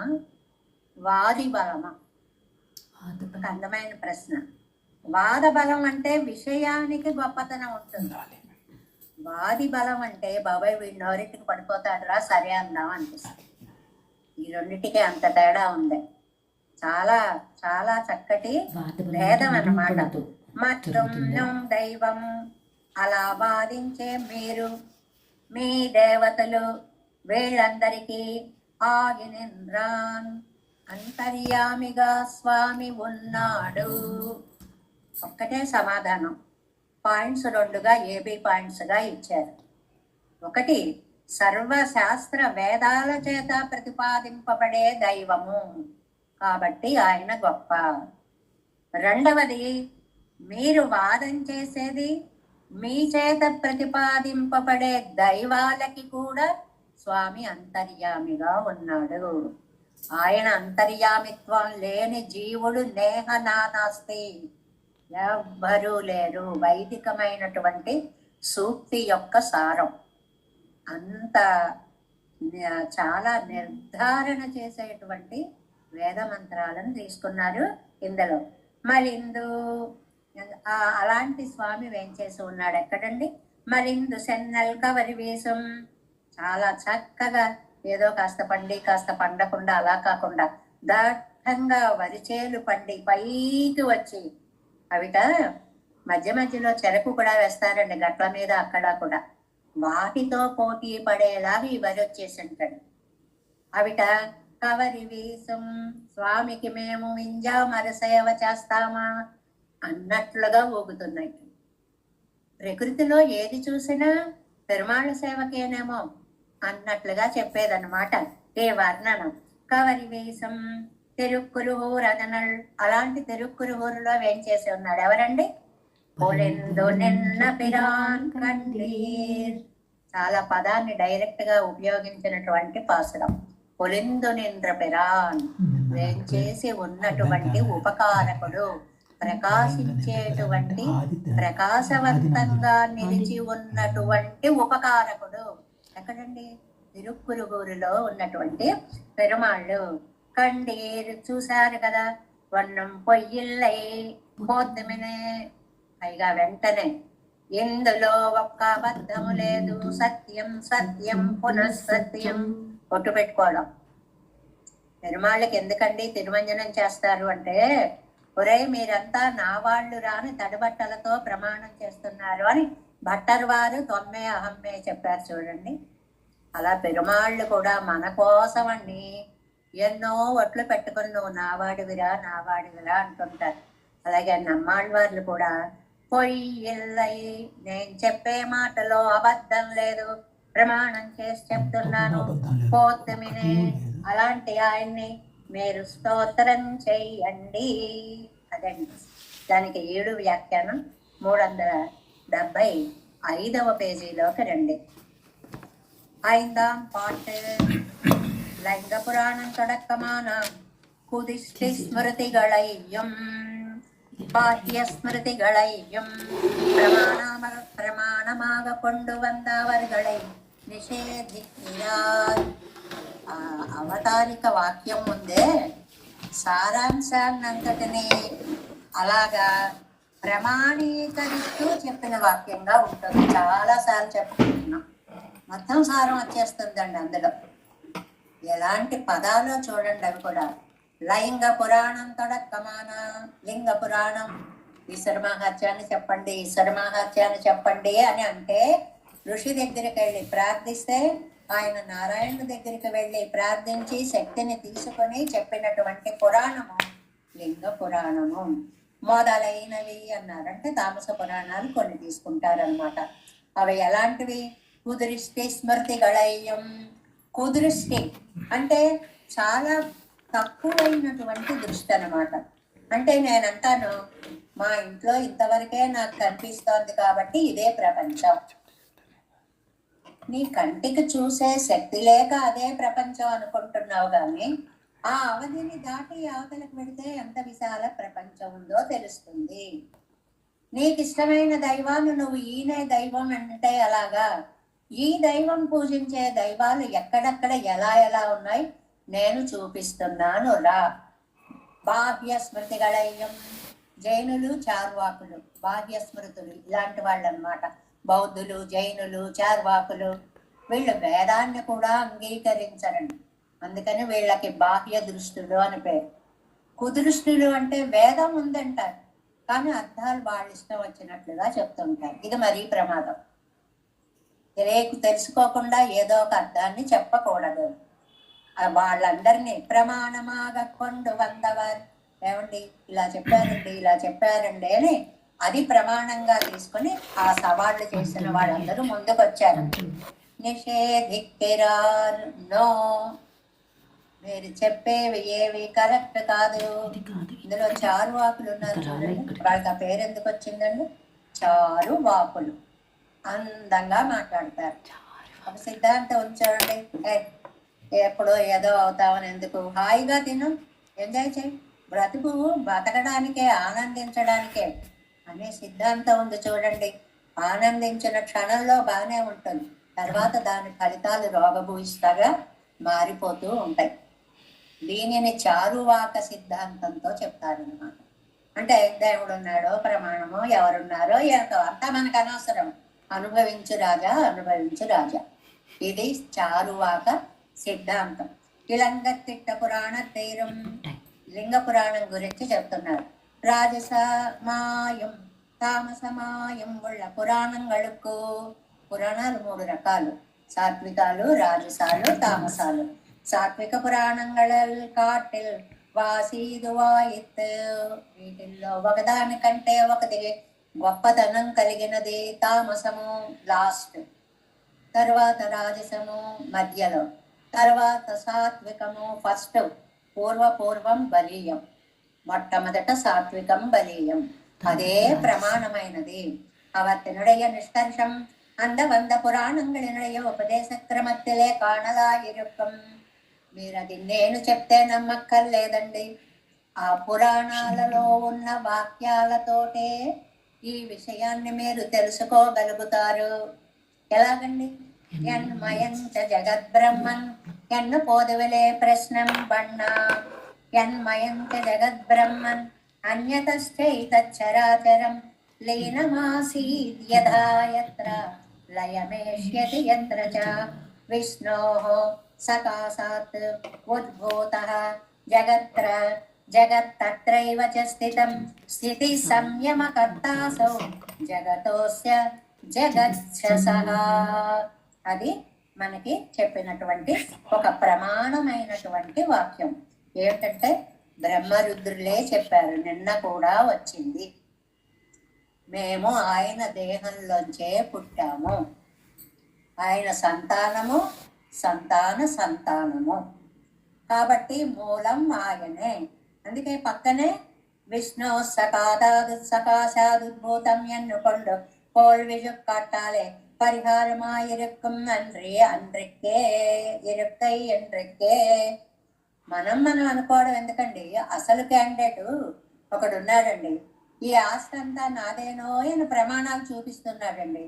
వాది బలమా? ఒక అందమైన ప్రశ్న. వాద బలం అంటే విషయానికి గొప్పతనం ఉంటుంది. వాది బలం అంటే బాబాయ్ వీడి నోరింటికి పడిపోతాడురా సరే అందాం అనిపిస్తుంది. ఈ రెండింటికి అంత తేడా ఉంది. చాలా చాలా చక్కటి భేదం అన్నమాట. మత్తం దైవం, అలా వాదించే మీరు, మీ దేవతలు వీళ్ళందరికీ ఆగినేంద్రాన్ అంతర్యామిగా స్వామి ఉన్నాడు. ఒక్కటే సమాధానం. పాయింట్స్ 2గా ఏబి పాయింట్స్గా ఇచ్చారు. 1 సర్వశాస్త్ర వేదాల చేత ప్రతిపాదింపబడే దైవము కాబట్టి ఆయన గొప్ప. 2వది మీరు వాదం చేసేది మీ చేత ప్రతిపాదింపబడే దైవాలకి కూడా స్వామి అంతర్యామిగా ఉన్నాడు. ఆయన అంతర్యామిత్వం లేని జీవుడు నేహ నానాస్తి, ఎవ్వరూ లేరు. వైదికమైనటువంటి సూక్తి యొక్క సారం అంత చాలా నిర్ధారణ చేసేటువంటి వేద మంత్రాలను తీసుకున్నారు ఇందులో. మలిందు అలాంటి స్వామి వేంచేసి ఉన్నాడు ఎక్కడండి? మలిందు సెన్నల్ కవరి వేషం, చాలా చక్కగా ఏదో కాస్త పండి కాస్త పండకుండా అలా కాకుండా దట్టంగా వరిచేలు పండి పైకి వచ్చి, అవిట మధ్య మధ్యలో చెరకు కూడా వేస్తారండి గట్ల మీద అక్కడ కూడా. వాటితో పోటీ పడేలాగా ఈ వరి వచ్చేసి ఉంటాడు. అవిట కవరి వీసం, స్వామికి మేము ఇంజా మరసేవ చేస్తామా అన్నట్లుగా ఊగుతున్నాయి. ప్రకృతిలో ఏది చూసినా పెరుమాళ సేవకేనేమో అన్నట్లుగా చెప్పేదన్నమాట ఏ వర్ణనం. కవరి వేషం తిరుక్కురుహూర్ అదనల్, అలాంటి తిరుక్కురుహూరులో వేంచేసి ఉన్నాడు ఎవరండి? పొలెందు నిన్న పిరాన్ కండ్లీర్. చాలా పదాన్ని డైరెక్ట్ గా ఉపయోగించినటువంటి పాసురం. పొలెందు నింద్ర పిరాన్, వేంచేసి ఉన్నటువంటి ఉపకారకుడు, ప్రకాశించేటువంటి ప్రకాశవంతంగా నిలిచి ఉన్నటువంటి ఉపకారకుడు ఎక్కడండి? తిరుక్కురుగూరులో ఉన్నటువంటి పెరుమాళ్ళు. కండీరు చూశారు కదా, వన్నం పొయ్యిల్లై పోద్దమినే, పైగా వెంటనే ఇందులో ఒక్క అబద్ధము లేదు, సత్యం సత్యం పునఃసత్యం. ఒట్టు పెట్టుకోవడం. పెరుమాళ్ళకి ఎందుకండి తిరుమంజనం చేస్తారు అంటే, ఒరే మీరంతా నా వాళ్ళు రాని తడిబట్టలతో ప్రమాణం చేస్తున్నారు అని భట్టర్ వారు తొమ్మే అహమ్మే చెప్పారు చూడండి. అలా పెరుమాళ్ళు కూడా మన కోసమని ఎన్నో ఒట్లు పెట్టుకుని నువ్వు నావాడివిరా నావాడివిరా అంటుంటారు. అలాగే నమ్మాళ్ళ వాళ్ళు కూడా పొయ్యిల్లై, నేను చెప్పే మాటలో అబద్ధం లేదు, ప్రమాణం చేసి చెప్తున్నాను పోతుమినే, అలాంటి ఆయన్ని మీరు స్తోత్రం చెయ్యండి. అదండి దానికి 7 వ్యాఖ్యానం 375వ పేజీలోకి రండి. 5ஆம் பாட்டு. லிங்க புராணம் தொடக்கமான குதிஷ்டி ஸ்மிருதிகளையும் பாஹ்ய ஸ்மிருதிகளையும் பிரமாணமாக கொண்டு வந்த அவர்களை నిషేధించారు. అవతారిక వాక్యం ముందే సారాంశాన్నంతటిని అలాగా ప్రమాణీకరిస్తూ చెప్పిన వాక్యంగా ఉంటుంది. చాలాసార్లు చెప్పుకుంటున్నాం, మొత్తం సారం వచ్చేస్తుందండి అందులో. ఎలాంటి పదాలో చూడండి, అవి కూడా లైంగ పురాణం తొడక్కమాన లింగ పురాణం ఈశ్వర మహాత్యాన్ని చెప్పండి, ఈశ్వర మహాత్యాన్ని చెప్పండి అని అంటే ఋషి దగ్గరికి వెళ్ళి ప్రార్థిస్తే ఆయన నారాయణుడి దగ్గరికి వెళ్ళి ప్రార్థించి శక్తిని తీసుకొని చెప్పినటువంటి పురాణము లింగ పురాణము. మొదలైనవి అన్నారంటే తామస పురాణాలు కొన్ని తీసుకుంటారనమాట. అవి ఎలాంటివి? కుదృష్టి స్మృతి గళయ్యం. కుదృష్టి అంటే చాలా తక్కువైనటువంటి దృష్టి అనమాట. అంటే నేనంటాను మా ఇంట్లో ఇంతవరకే నాకు కనిపిస్తోంది కాబట్టి ఇదే ప్రపంచం. నీ కంటికి చూసే శక్తి లేక అదే ప్రపంచం అనుకుంటున్నావు, కానీ ఆ అవధిని దాటి అవతలకు పెడితే ఎంత విశాల ప్రపంచం ఉందో తెలుస్తుంది. నీకు ఇష్టమైన దైవాన్ని నువ్వు ఈయనే దైవం అంటే అలాగా ఈ దైవం పూజించే దైవాలు ఎక్కడెక్కడ ఎలా ఎలా ఉన్నాయి నేను చూపిస్తున్నాను రా. బాహ్య స్మృతిగళయ్యం. జైనులు చార్వాకులు బాహ్య స్మృతులు ఇలాంటి వాళ్ళు అన్నమాట. బౌద్ధులు, జైనులు, చార్వాకులు వీళ్ళు వేదాన్ని కూడా అంగీకరించరండి. అందుకని వీళ్ళకి బాహ్య దృష్టులు అని పేరు. కుదృష్టులు అంటే వేదం ఉందంటారు కానీ అర్థాలు వాళ్ళ ఇష్టం వచ్చినట్లుగా చెప్తుంటారు. ఇది మరీ ప్రమాదం. రేపు తెలుసుకోకుండా ఏదో ఒక అర్థాన్ని చెప్పకూడదు. వాళ్ళందరినీ ప్రమాణమాగ కొండు వందవారు ఏమండి ఇలా చెప్పారండి ఇలా చెప్పారండి అని అది ప్రమాణంగా తీసుకుని ఆ సవాళ్ళు చేసిన వాళ్ళందరూ ముందుకు వచ్చారు. నిషేధిక్కిరానో మీరు చెప్పేవి ఏవి కరెక్ట్ కాదు. ఇందులో చారు వాకులు ఉన్నారు చూడండి, వాళ్ళకి ఆ పేరు ఎందుకు వచ్చిందండి? చారు వాకులు. అందంగా మాట్లాడతారు. ఒక సిద్ధాంతం ఉంచండి, ఎప్పుడో ఏదో అవుతామని ఎందుకు, హాయిగా తిను, ఎంజాయ్ చేయి, బ్రతుకు బతకడానికే ఆనందించడానికే అనే సిద్ధాంతం ఉంది చూడండి. ఆనందించిన క్షణంలో బాగానే ఉంటుంది, తర్వాత దాని ఫలితాలు రోగభూయిష్టగా మారిపోతూ ఉంటాయి. దీనిని చారువాక సిద్ధాంతంతో చెప్తారనమాట. అంటే దేవుడు ఉన్నాడో ప్రమాణమో ఎవరున్నారో ఎంతో అంతా మనకు అనవసరం, అనుభవించు రాజా అనుభవించు రాజా. ఇది చారువాక సిద్ధాంతం. ఇలంగతిట్ట పురాణ తీరం లింగ పురాణం గురించి చెప్తున్నారు. రాజసమాయం తామసమాయం ఉళ్ళ పురాణంగళుకు. పురాణాలు 3 రకాలు, సాత్వికాలు, రాజసాలు, తామసాలు. సాత్విక పురాణంగళల్ కాటిల్ వాసీదువాయిత్. వీటిల్లో ఒకదానికంటే ఒకటి గొప్పతనం కలిగినది తామసము లాస్ట్, తర్వాత రాజసము మధ్యలో, తర్వాత సాత్వికము ఫస్ట్. పూర్వం బలీయం. మొట్టమొదట సాత్వికం బలీయం, అదే ప్రమాణమైనది. அவத்தினுடைய நிஷ்கர்ஷம் அந்த வந்த புరాణங்களினுடைய ఉపదేశ క్రమத்திலே కాణలాగిరుక్కం. మీరు అది నేను చెప్తే నమ్మక్కర్లేదండి, ఆ పురాణాలలో ఉన్న వాక్యాలతోటే ఈ విషయాన్ని మీరు తెలుసుకోగలుగుతారు. ఎలాగండి? ఎన్మయంచ జగద్బ్రహ్మన్ ఎన్ను పోదువలే ప్రశ్నం బಣ್ಣ. ఎన్మయంచ జగద్బ్రహ్మన్ అన్యతశ్చైతచ్చరాచరం లీనమాసీద్ యథా యత్ర లయమేష్యతి యత్ర చ. విష్ణోః సకాశాత్ ఉద్భూతః జగత్ర జగత్తత్రైవ చ స్థితం. స్థితి సంయమకర్తాసౌ జగతోస్య జగత్సః. అది మనకి చెప్పినటువంటి ఒక ప్రమాణమైనటువంటి వాక్యం. ఏమిటంటే బ్రహ్మరుద్రులే చెప్పారు, నిన్న కూడా వచ్చింది. మేము ఆయన దేహంలోంచే పుట్టాము, ఆయన సంతానము సంతాన సంతానము కాబట్టి మూలం ఆయనే. అందుకే పక్కనే విష్ణు సకాశాదుద్భూతం ఎన్నుకొండు కోల్విజు కాటాలే పరిహారమాయిరుక్కం అన్రి అన్రిక్కే ఇరుక్కై ఎండ్రిక్కే. మనం అనుకోవడం ఎందుకండి? అసలు క్యాండిడేట్ ఒకడు ఉన్నాడండి, ఈ ఆస్తి అంతా నాదేనో అని ప్రమాణాలు చూపిస్తున్నాడండి.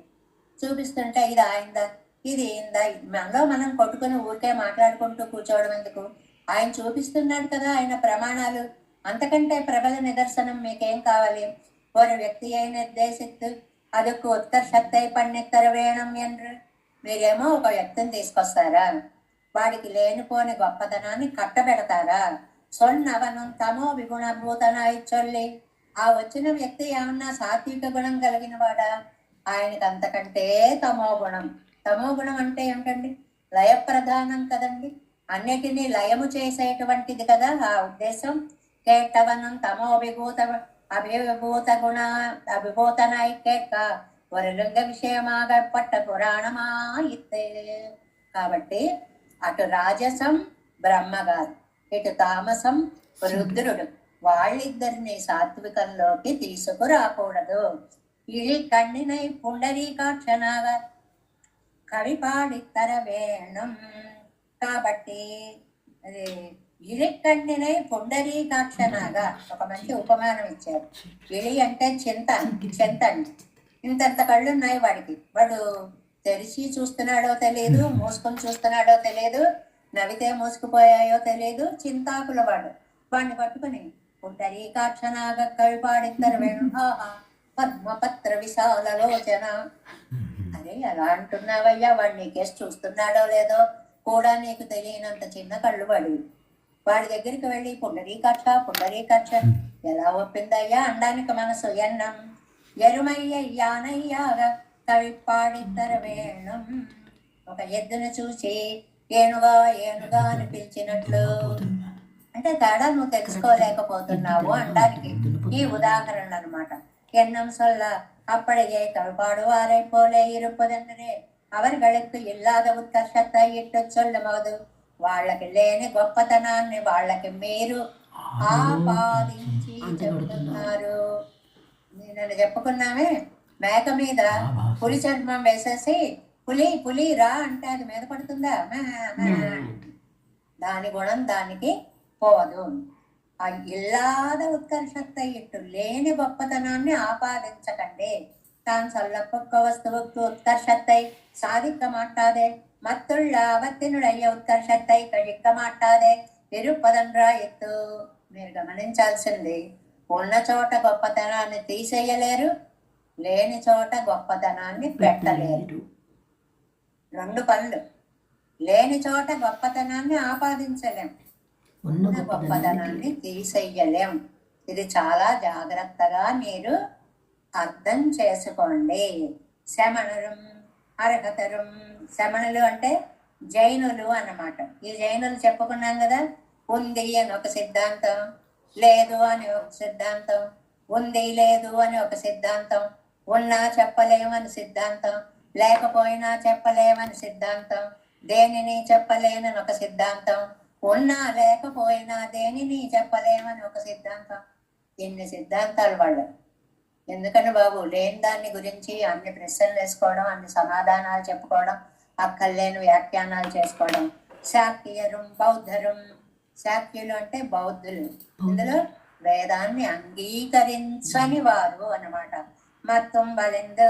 చూపిస్తుంటే ఇది ఆయిందా ఇది ఏందా, మనలో మనం కొట్టుకుని ఊరికే మాట్లాడుకుంటూ కూర్చోవడం ఎందుకు? ఆయన చూపిస్తున్నాడు కదా ఆయన ప్రమాణాలు, అంతకంటే ప్రబల నిదర్శనం మీకేం కావాలి? ఒక వ్యక్తిயை నిర్దేశిత్తు అదుకు ఉత్కర్షத்தை பண்ணித்தர వేణం என்று. మీరేమో ఒక వ్యక్తిని తీసుకొస్తారా, వాడికి లేనిపోని గొప్పతనాన్ని కట్టబెడతారా? సొన్నవను తమో విగుణ భూతనాయి చొల్లి. ఆ వచ్చిన వ్యక్తి ఏమన్నా సాత్విక గుణం కలిగిన వాడా? ఆయనకి అంతకంటే తమో గుణం. తమో గుణం అంటే ఏమిటండి? లయ ప్రధానం కదండి, అన్నిటినీ లయము చేసేటువంటిది కదా ఆ ఉద్దేశం. కేటవనం తమో అభిభూత గుణ అభిభూతనాయి కేట వరలింగ విషయమాగపట్ట పురాణమాయితే. కాబట్టి అటు రాజసం బ్రహ్మగారు, ఇటు తామసం రుద్రుడు, వాళ్ళిద్దరిని సాత్వికంలోకి తీసుకురాకూడదు. ఇళి కಣ್ಣಿనై పుండరీకాక్షనాగా కవి పాడిత్తర వేణం. కాబట్టి అది ఇళి కಣ್ಣಿనై పుండరీకాక్షనాగా ఒక మంచి ఉపమానం ఇచ్చారు. ఇళి అంటే చింతండి. ఇంతంత కళ్ళు ఉన్నాయి వాడికి. వాడు తెరిచి చూస్తున్నాడో తెలియదు, మూసుకొని చూస్తున్నాడో తెలియదు, నవ్వితే మూసుకుపోయాయో తెలియదు. చింతాకుల వాడు. వాడిని పట్టుకుని పుండరీకాక్షనాగా కవి పాడిత్తరు వేణు పద్మపత్ర విశాలలోచన. అరే ఎలా అంటున్నావయ్యా, వాడు నీకేసి చూస్తున్నాడో లేదో కూడా నీకు తెలియనంత చిన్న కళ్ళు వాడివి. వాడి దగ్గరికి వెళ్ళి పుండరీకాక్ష ఎలా ఒప్పిందయ్యా అనడానికి మనసు ఎన్నం ఎరుమయ్యానయ్యాగా కవి పాడిద్దర వేణం. ఒక ఎద్దును చూసి ఏనుగా అని పిలిచినట్లు. అంటే తేడా నువ్వు తెలుసుకోలేకపోతున్నావు అనడానికి ఈ ఉదాహరణ అనమాట. ఎన్నం సొల్ల அப்படியே கவிபாடுவாரை போல இருப்பதென்றே அவர்களுக்கு ఇల్లాద ఉత్కర్షత ఇట్టు చొల్లమోదు. వాళ్ళకి లేని గొప్పతనాన్ని వాళ్ళకి మీరు ఆపాదించి చెబుతున్నారు. నేను చెప్పుకున్నామే, మేక మీద పులి చర్మం వేసేసి పులి రా అంటే అది మీద పడుతుందా? దాని గుణం దానికి పోదు. ఆ ఇల్లాద ఉత్కర్షత ఇట్టు లేని గొప్పతనాన్ని ఆపాదించకండి. తాను సొల్లపొక్క వస్తువుకు ఉత్కర్షத்தை సాధిக்க மாட்டாதே, మత్తుళ్ళ అవత్తినుడయ్య ఉత్కర్షத்தை కழிக்க மாட்டாதே తిరుపదండ్రా ఎత్తు. మీరు గమనించాల్సింది, ఉన్న చోట గొప్పతనాన్ని తీసేయలేరు, లేని చోట గొప్పతనాన్ని పెట్టలేరు. రెండు పనులు. లేని చోట గొప్పతనాన్ని ఆపాదించలేం, ఉన్న గొప్పతనాన్ని తీసేయలేం. ఇది చాలా జాగ్రత్తగా మీరు అర్థం చేసుకోండి. శమణులం అర్హతరం. శమణులు అంటే జైనులు అన్నమాట. ఈ జైనులు చెప్పుకున్నాం కదా, ఉంది అని ఒక సిద్ధాంతం, లేదు అని ఒక సిద్ధాంతం, ఉంది లేదు అని ఒక సిద్ధాంతం, ఉన్నా చెప్పలేమని సిద్ధాంతం, లేకపోయినా చెప్పలేమని సిద్ధాంతం, దేనిని చెప్పలేనని ఒక సిద్ధాంతం, ఉన్నా లేకపోయినా దేనిని చెప్పలేమని ఒక సిద్ధాంతం. ఇన్ని సిద్ధాంతాలు వాళ్ళు. ఎందుకని బాబు, లేని దాన్ని గురించి అన్ని ప్రశ్నలు వేసుకోవడం, అన్ని సమాధానాలు చెప్పుకోవడం, అక్కర్లేని వ్యాఖ్యానాలు చేసుకోవడం. శాక్యరం బౌద్ధరం. శాక్యులు అంటే బౌద్ధులు. ఇందులో వేదాన్ని అంగీకరించని వారు అన్నమాట. மத்தும் வலிந்து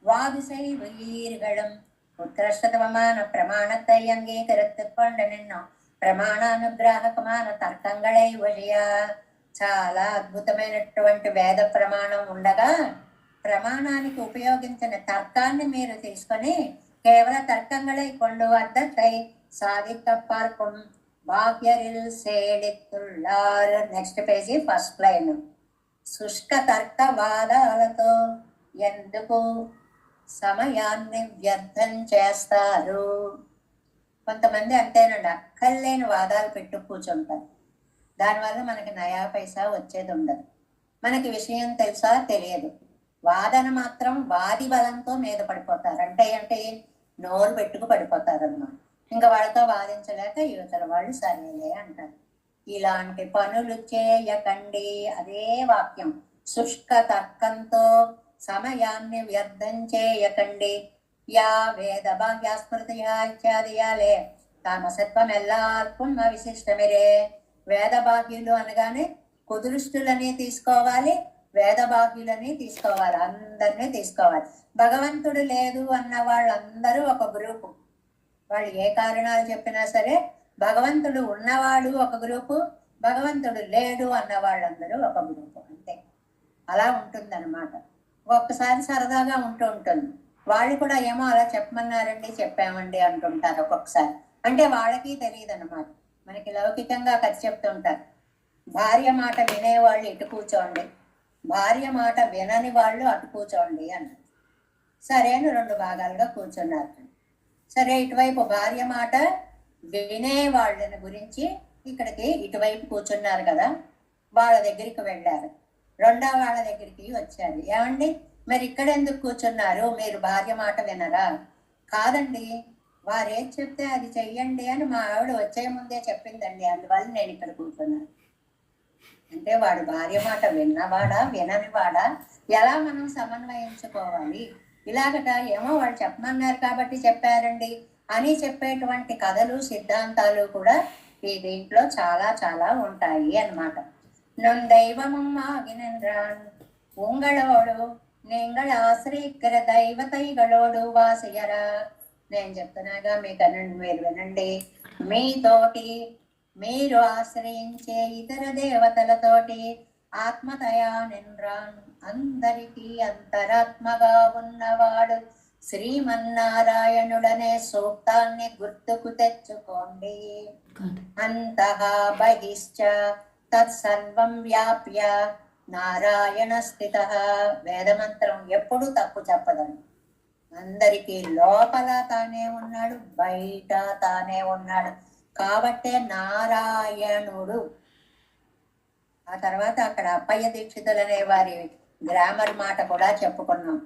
வாது செய்வீர்களும் உத்கிருஷ்டமான பிரமாணத்தை அங்கீகரித்துக் கொண்டு நின்னோம் ప్రమాణానుగ్రాహకమైన తర్కంగళై వழிయా. చాలా అద్భుతమైనటువంటి వేద ప్రమాణం ఉండగా ప్రమాణానికి ఉపయోగించిన తర్కాన్ని మీరు తీసుకొని కేవల తర్కంగళై కొండు అద్దై సాధిక పార్க்கும் భాగ్యరిల్ సేడితుల్లార్. Next page first line. శుష్క తర్కవాదాలతో ఎందుకు సమయాన్ని వ్యర్థం చేస్తారు? కొంతమంది అంతేనండి, అక్కర్లేని వాదాలు పెట్టు కూర్చుంటారు. దానివల్ల మనకి నయా పైసా వచ్చేది ఉండదు. మనకి విషయం తెలుసా తెలియదు. వాదన మాత్రం వాది బలంతో మీద పడిపోతారు. అంటే నోరు పెట్టుకు పడిపోతారు అన్నమాట. ఇంకా వాళ్ళతో వాదించలేక యువతల వాళ్ళు సరేలే అంటారు. ఇలాంటి పనులు చేయకండి. అదే వాక్యం. శుష్క తర్కంతో సమయాన్ని వ్యర్థం చేయకండి. యా వేద భాగ్యాస్మృతియా ఇత్యాదియాలే తామసత్వం ఎల్లార్పుం విశిష్టమిరే. వేద భాగ్యులు అనగానే కుదృష్టులని తీసుకోవాలి, వేద భాగ్యులని తీసుకోవాలి, అందరినీ తీసుకోవాలి. భగవంతుడు లేదు అన్న వాళ్ళందరూ ఒక గ్రూపు. వాళ్ళు ఏ కారణాలు చెప్పినా సరే, భగవంతుడు ఉన్నవాడు ఒక గ్రూపు, భగవంతుడు లేడు అన్న వాళ్ళందరూ ఒక గ్రూపు. అంతే. అలా ఉంటుందన్నమాట. ఒక్కసారి సరదాగా ఉంటుంది. వాళ్ళు కూడా ఏమో అలా చెప్పమన్నారండి, చెప్పామండి అంటుంటారు ఒక్కొక్కసారి. అంటే వాళ్ళకి తెలియదు అన్నమాట. మనకి లౌకికంగా కథ చెప్తుంటారు. భార్య మాట వినేవాళ్ళు ఇటు కూర్చోండి, భార్య మాట వినని వాళ్ళు అటు కూర్చోండి అన్నారు. సరే అని 2 భాగాలుగా కూర్చున్నారు. సరే, ఇటువైపు భార్య మాట వినే వాళ్ళని గురించి ఇక్కడికి ఇటువైపు కూర్చున్నారు కదా, వాళ్ళ దగ్గరికి వెళ్ళారు. రెండో వాళ్ళ దగ్గరికి వచ్చారు. ఏమండి, మరి ఇక్కడ ఎందుకు కూర్చున్నారు? మీరు భార్య మాట వినరా? కాదండి, వారు ఏం చెప్తే అది చెయ్యండి అని మా ఆవిడ వచ్చే ముందే చెప్పిందండి, అందువల్ల నేను ఇక్కడ కూర్చున్నాను. అంటే వాడు భార్య మాట విన్నవాడా విననివాడా? ఎలా మనం సమన్వయించుకోవాలి? ఇలాగట ఏమో వాళ్ళు చెప్పమన్నారు కాబట్టి చెప్పారండి అని చెప్పేటువంటి కథలు, సిద్ధాంతాలు కూడా ఈ దీంట్లో చాలా చాలా ఉంటాయి అన్నమాట. నొందైవముమ్ ఆగినెన్రాన్ ఉంగళోడు நீங்கள் ఆశ్రీకర దైవతైగళోడు వాసియరా. నేను చెప్తున్నాగా మీరు వినండి. మీతోటి మీరు ఆశ్రయించే ఇతర దేవతలతోటి ఆత్మతయా నిన్రాన్ అందరికీ అంతరాత్మగా ఉన్నవాడు శ్రీమన్నారాయణుడనే సూక్తాన్ని గుర్తుకు తెచ్చుకోండి. అంతః బహిశ్చ తత్సర్వం వ్యాప్య నారాయణ స్థిత. వేదమంత్రం ఎప్పుడు తప్పు చెప్పదండి. అందరికీ లోపల తానే ఉన్నాడు, బయట తానే ఉన్నాడు. కాబట్టే నారాయణుడు. ఆ తర్వాత అక్కడ అప్పయ్య దీక్షితులు అనే వారి గ్రామర్ మాట కూడా చెప్పుకున్నాం.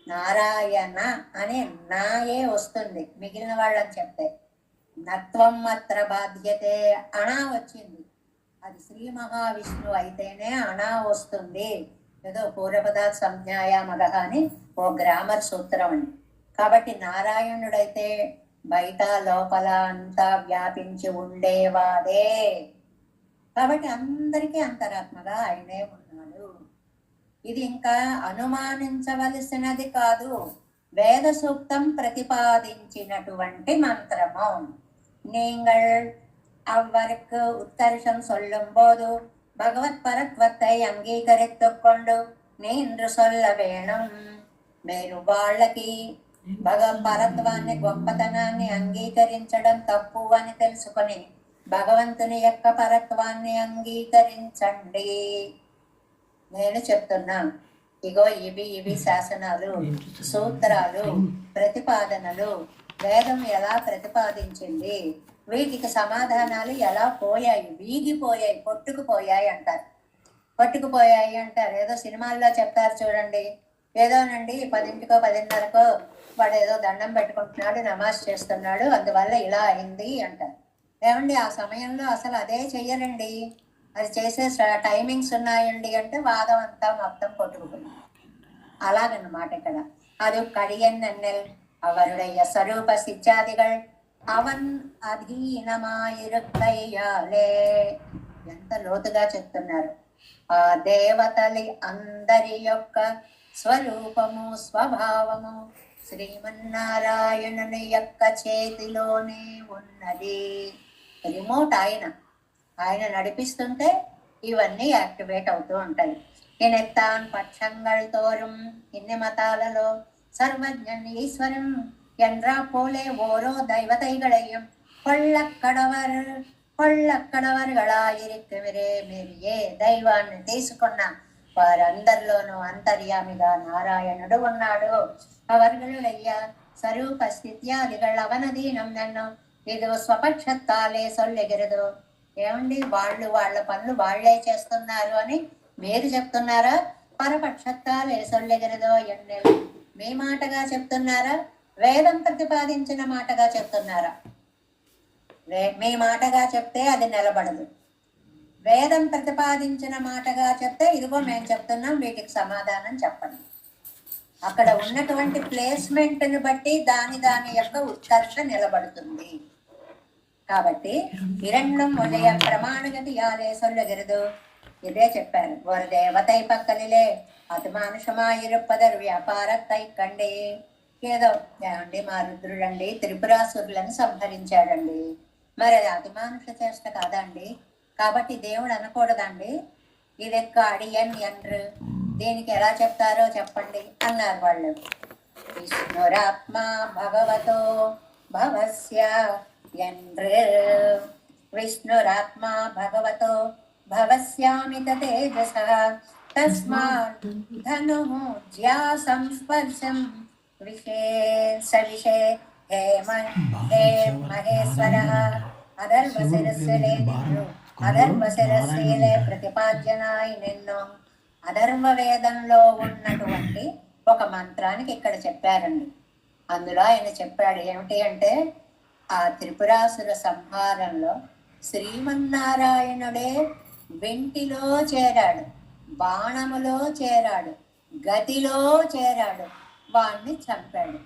నారాయణ అని నాయే వస్తుంది, మిగిలిన వాళ్ళని చెప్తే నత్వం మాత్ర బాధ్యతే అణా వచ్చింది. అది శ్రీ మహావిష్ణువు అయితేనే అణా వస్తుంది. ఏదో పూర్వపద సంజ్ఞాయ మగ అని ఓ గ్రామర్ సూత్రం అండి. కాబట్టి నారాయణుడైతే బయట లోపల అంతా వ్యాపించి ఉండేవాడే. కాబట్టి అందరికీ అంతరాత్మగా ఆయనే ఉన్నాడు. ఇది ఇంకా అనుమానించవలసినది కాదు, వేద సూక్తం ప్రతిపాదించినటువంటి మంత్రము. நீங்கள் அவருக்கு உத்தர்ஷம் சொல்லும் போது பகவத் பரத்வத்தை అంగీకరించుకొండు నేను சொல்ல వేణం. మీరు వాళ్ళకి పరత్వాన్ని, గొప్పతనాన్ని అంగీకరించడం తప్పు అని తెలుసుకొని భగవంతుని యొక్క పరత్వాన్ని అంగీకరించండి. నేను చెప్తున్నా, ఇగో ఇవి శాసనాలు, సూత్రాలు, ప్రతిపాదనలు వేదం ఎలా ప్రతిపాదించింది, వీటికి సమాధానాలు ఎలా పోయాయి, వీగిపోయాయి, కొట్టుకుపోయాయి అంటారు. పట్టుకుపోయాయి అంటారు. ఏదో సినిమాల్లో చెప్తారు చూడండి, ఏదోనండి 10కో 10:30కో వాడు ఏదో దండం పెట్టుకుంటున్నాడు, నమాజ్ చేస్తున్నాడు, అందువల్ల ఇలా అయింది అంటారు. ఏమండి, ఆ సమయంలో అసలు అదే చెయ్యరండి, అది చేసే టైమింగ్స్ ఉన్నాయండి అంటే వాదం అంతా మొత్తం కొట్టుకుపోయింది. అలాగన్నమాట ఇక్కడ. అది కడియన్ అన్నెల్ அவருடைய ஸ்வரூப சிச்சாதிகள் அவன் అధీనమాయిరుక్కయ్యాలే. ఎంత లోతుగా చెప్తున్నారు. ఆ దేవతలి అందరి యొక్క స్వరూపము, స్వభావము శ్రీమన్నారాయణుని యొక్క చేతిలోనే ఉన్నది. రిమోట్ ఆయన నడిపిస్తుంటే ఇవన్నీ యాక్టివేట్ అవుతూ ఉంటాయి. ఇనెత్తాన్ పక్షంగళ్ తోరుం, ఇన్ని మతాలలో சர்வஜன் ஈஸ்வரன் என்றா போலே ஓரோ தெய்வதைகளையும் కొళ్ళక్కడవర్గళాయిరిక్కుమిరే. మీరు ఏ దైవాన్ని తీసుకున్నా వారందరిలోనూ అంతర్యామిగా నారాయణుడు ఉన్నాడు. అవర్గళుడయ్యా స్వరూప స్థిత్యాదిகள் అవనదీనం నన్ను ఇది స్వపక్షత్తాలే సొల్లెగిరదు. ఏమండి, వాళ్ళ పనులు వాళ్లే చేస్తున్నారు అని మీరు చెప్తున్నారా? పరపక్షత్తాలే సొల్లెగిరదో ఎన్నెలు మీ మాటగా చెప్తున్నారా? వేదం ప్రతిపాదించిన మాటగా చెప్తున్నారా? మీ మాటగా చెప్తే అది నిలబడదు. వేదం ప్రతిపాదించిన మాటగా చెప్తే ఇదిగో మేము చెప్తున్నాం, వీటికి సమాధానం చెప్పండి. అక్కడ ఉన్నటువంటి ప్లేస్మెంట్ని బట్టి దాని యొక్క ఉత్కర్ష నిలబడుతుంది. కాబట్టి இரண்டும் உடைய பிரமாணகதி யாலே சொல்லுகிறது. ఇదే చెప్పారు. ஒரு தேவதை பக்கலிலே అతిమానుషమాయిరుప్పదరు వ్యాపారత్తై కండి. ఏదో ఏమండి, మా రుద్రుడండి త్రిపురాసురులను సంహరించాడండి, మరి అది అతిమానుష చేష్ట కాదండి. కాబట్టి దేవుడు అనకూడదండి. ఇదెక్క అడియన్ ఎండ్రు, దీనికి ఎలా చెప్తారో చెప్పండి అన్నారు వాళ్ళు. విష్ణురాత్మ భగవతో భవస్య ఎండ్రు, విష్ణురాత్మ భగవతో భవస్యామి తేజసః తస్మాత్ ధనుః జ్యా సంస్పర్శం విషే హే మహేశ్వరః అధర్వశిరస్సులే ప్రతిపాద్యనాయి నిన్ను. అధర్వ వేదంలో ఉన్నటువంటి ఒక మంత్రానికి ఇక్కడ చెప్పారండి. అందులో ఆయన చెప్పాడు ఏమిటి అంటే, ఆ త్రిపురాసుర సంహారంలో శ్రీమన్నారాయణుడే వెంటిలో చేరాడు, బాణములో చేరాడు, గతిలో చేరాడు, వాణ్ణి చంపాడు.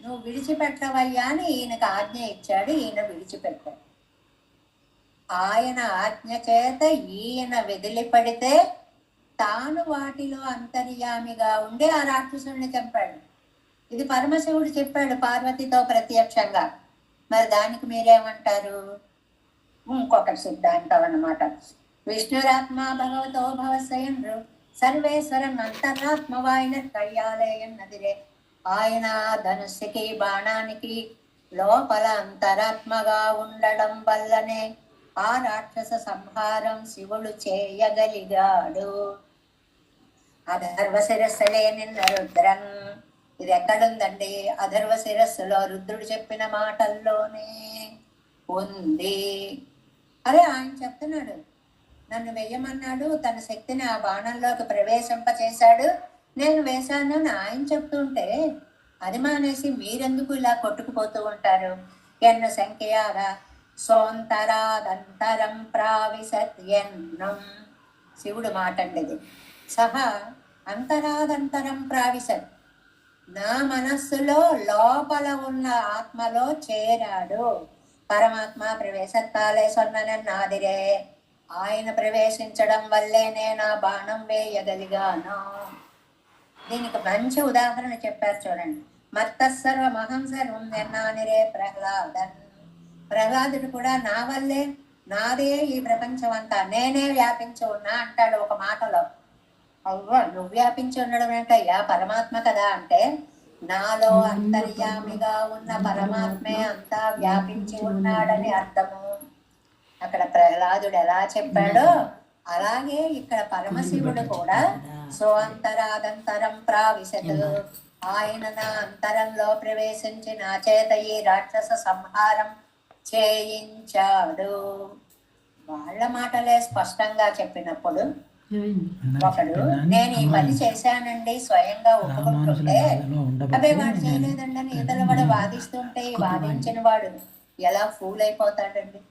నువ్వు విడిచిపెట్టవయ్యా అని ఈయనకు ఆజ్ఞ ఇచ్చాడు. ఈయన విడిచిపెట్టాడు. ఆయన ఆజ్ఞ చేత ఈయన వెదిలిపడితే తాను వాటిలో అంతర్యామిగా ఉండి ఆ రాక్షసుని చంపాడు. ఇది పరమశివుడు చెప్పాడు పార్వతితో ప్రత్యక్షంగా. మరి దానికి మీరేమంటారు? ఇంకొకటి సిద్ధాంతం అన్నమాట. విష్ణురాత్మ భగవతో భవస్వయండ్రు సర్వేశ్వరం అంతరాత్మవాయిన కయ్యాలేయన్నదిరే. ఆయన ధనుస్సుకి బాణానికి లోపల అంతరాత్మగా ఉండడం వల్లనే ఆ రాక్షస సంహారం శివుడు చేయగలిగాడు. అధర్వ శిరస్సులే నిన్న రుద్రం. ఇది ఎక్కడుందండి? అధర్వ శిరస్సులో రుద్రుడు చెప్పిన మాటల్లోనే ఉంది. అరే ఆయన చెప్తున్నాడు, నన్ను వెయ్యమన్నాడు, తన శక్తిని ఆ బాణంలోకి ప్రవేశింపచేశాడు, నేను వేశాను అని ఆయన చెప్తుంటే అది మానేసి మీరెందుకు ఇలా కొట్టుకుపోతూ ఉంటారు? ఎన్న సంఖ్యగా సోంతరాదంతరం ప్రావిశత్యన్నం. శివుడు మాట అండి ఇది. సహా అంతరాదంతరం ప్రావిశత్, నా మనస్సులో లోపల ఉన్న ఆత్మలో చేరాడు. పరమాత్మ ప్రవేశత్తాలే సొన్ననన్నాదిరే. ఆయన ప్రవేశించడం వల్లే నేను ఆ బాణం వేయగలిగాను. దీనికి మంచి ఉదాహరణ చెప్పారు చూడండి. మత్తసర్వమహం సర్వం ఎన్నానిరే ప్రహ్లాదన్. ప్రహ్లాదుడు కూడా నా వల్లే, నాదే ఈ ప్రపంచం అంతా, నేనే వ్యాపించి ఉన్నా అంటాడు ఒక మాటలో. అవ్వ నువ్వు వ్యాపించి ఉండడం ఏంటయ్యా, పరమాత్మ కదా అంటే, నాలో అంతర్యామిగా ఉన్న పరమాత్మే అంతా వ్యాపించి ఉన్నాడని అర్థము. అక్కడ ప్రహ్లాదుడు ఎలా చెప్పాడో అలాగే ఇక్కడ పరమశివుడు కూడా స్వంతరాదంతరం ప్రావిశత్, ఆయన నా అంతరంలో ప్రవేశించి నా చేత ఈ రాక్షస సంహారం చేయించాడు. వాళ్ళ మాటలే స్పష్టంగా చెప్పినప్పుడు ఒకడు నేను ఈ పని చేశానండి స్వయంగా ఒప్పుకుంటుంటే, అదే వాడు చేయలేదండి అని ఇతరుల వాడు వాదిస్తుంటే వాదించిన వాడు ఎలా ఫూల్ అయిపోతాడండి?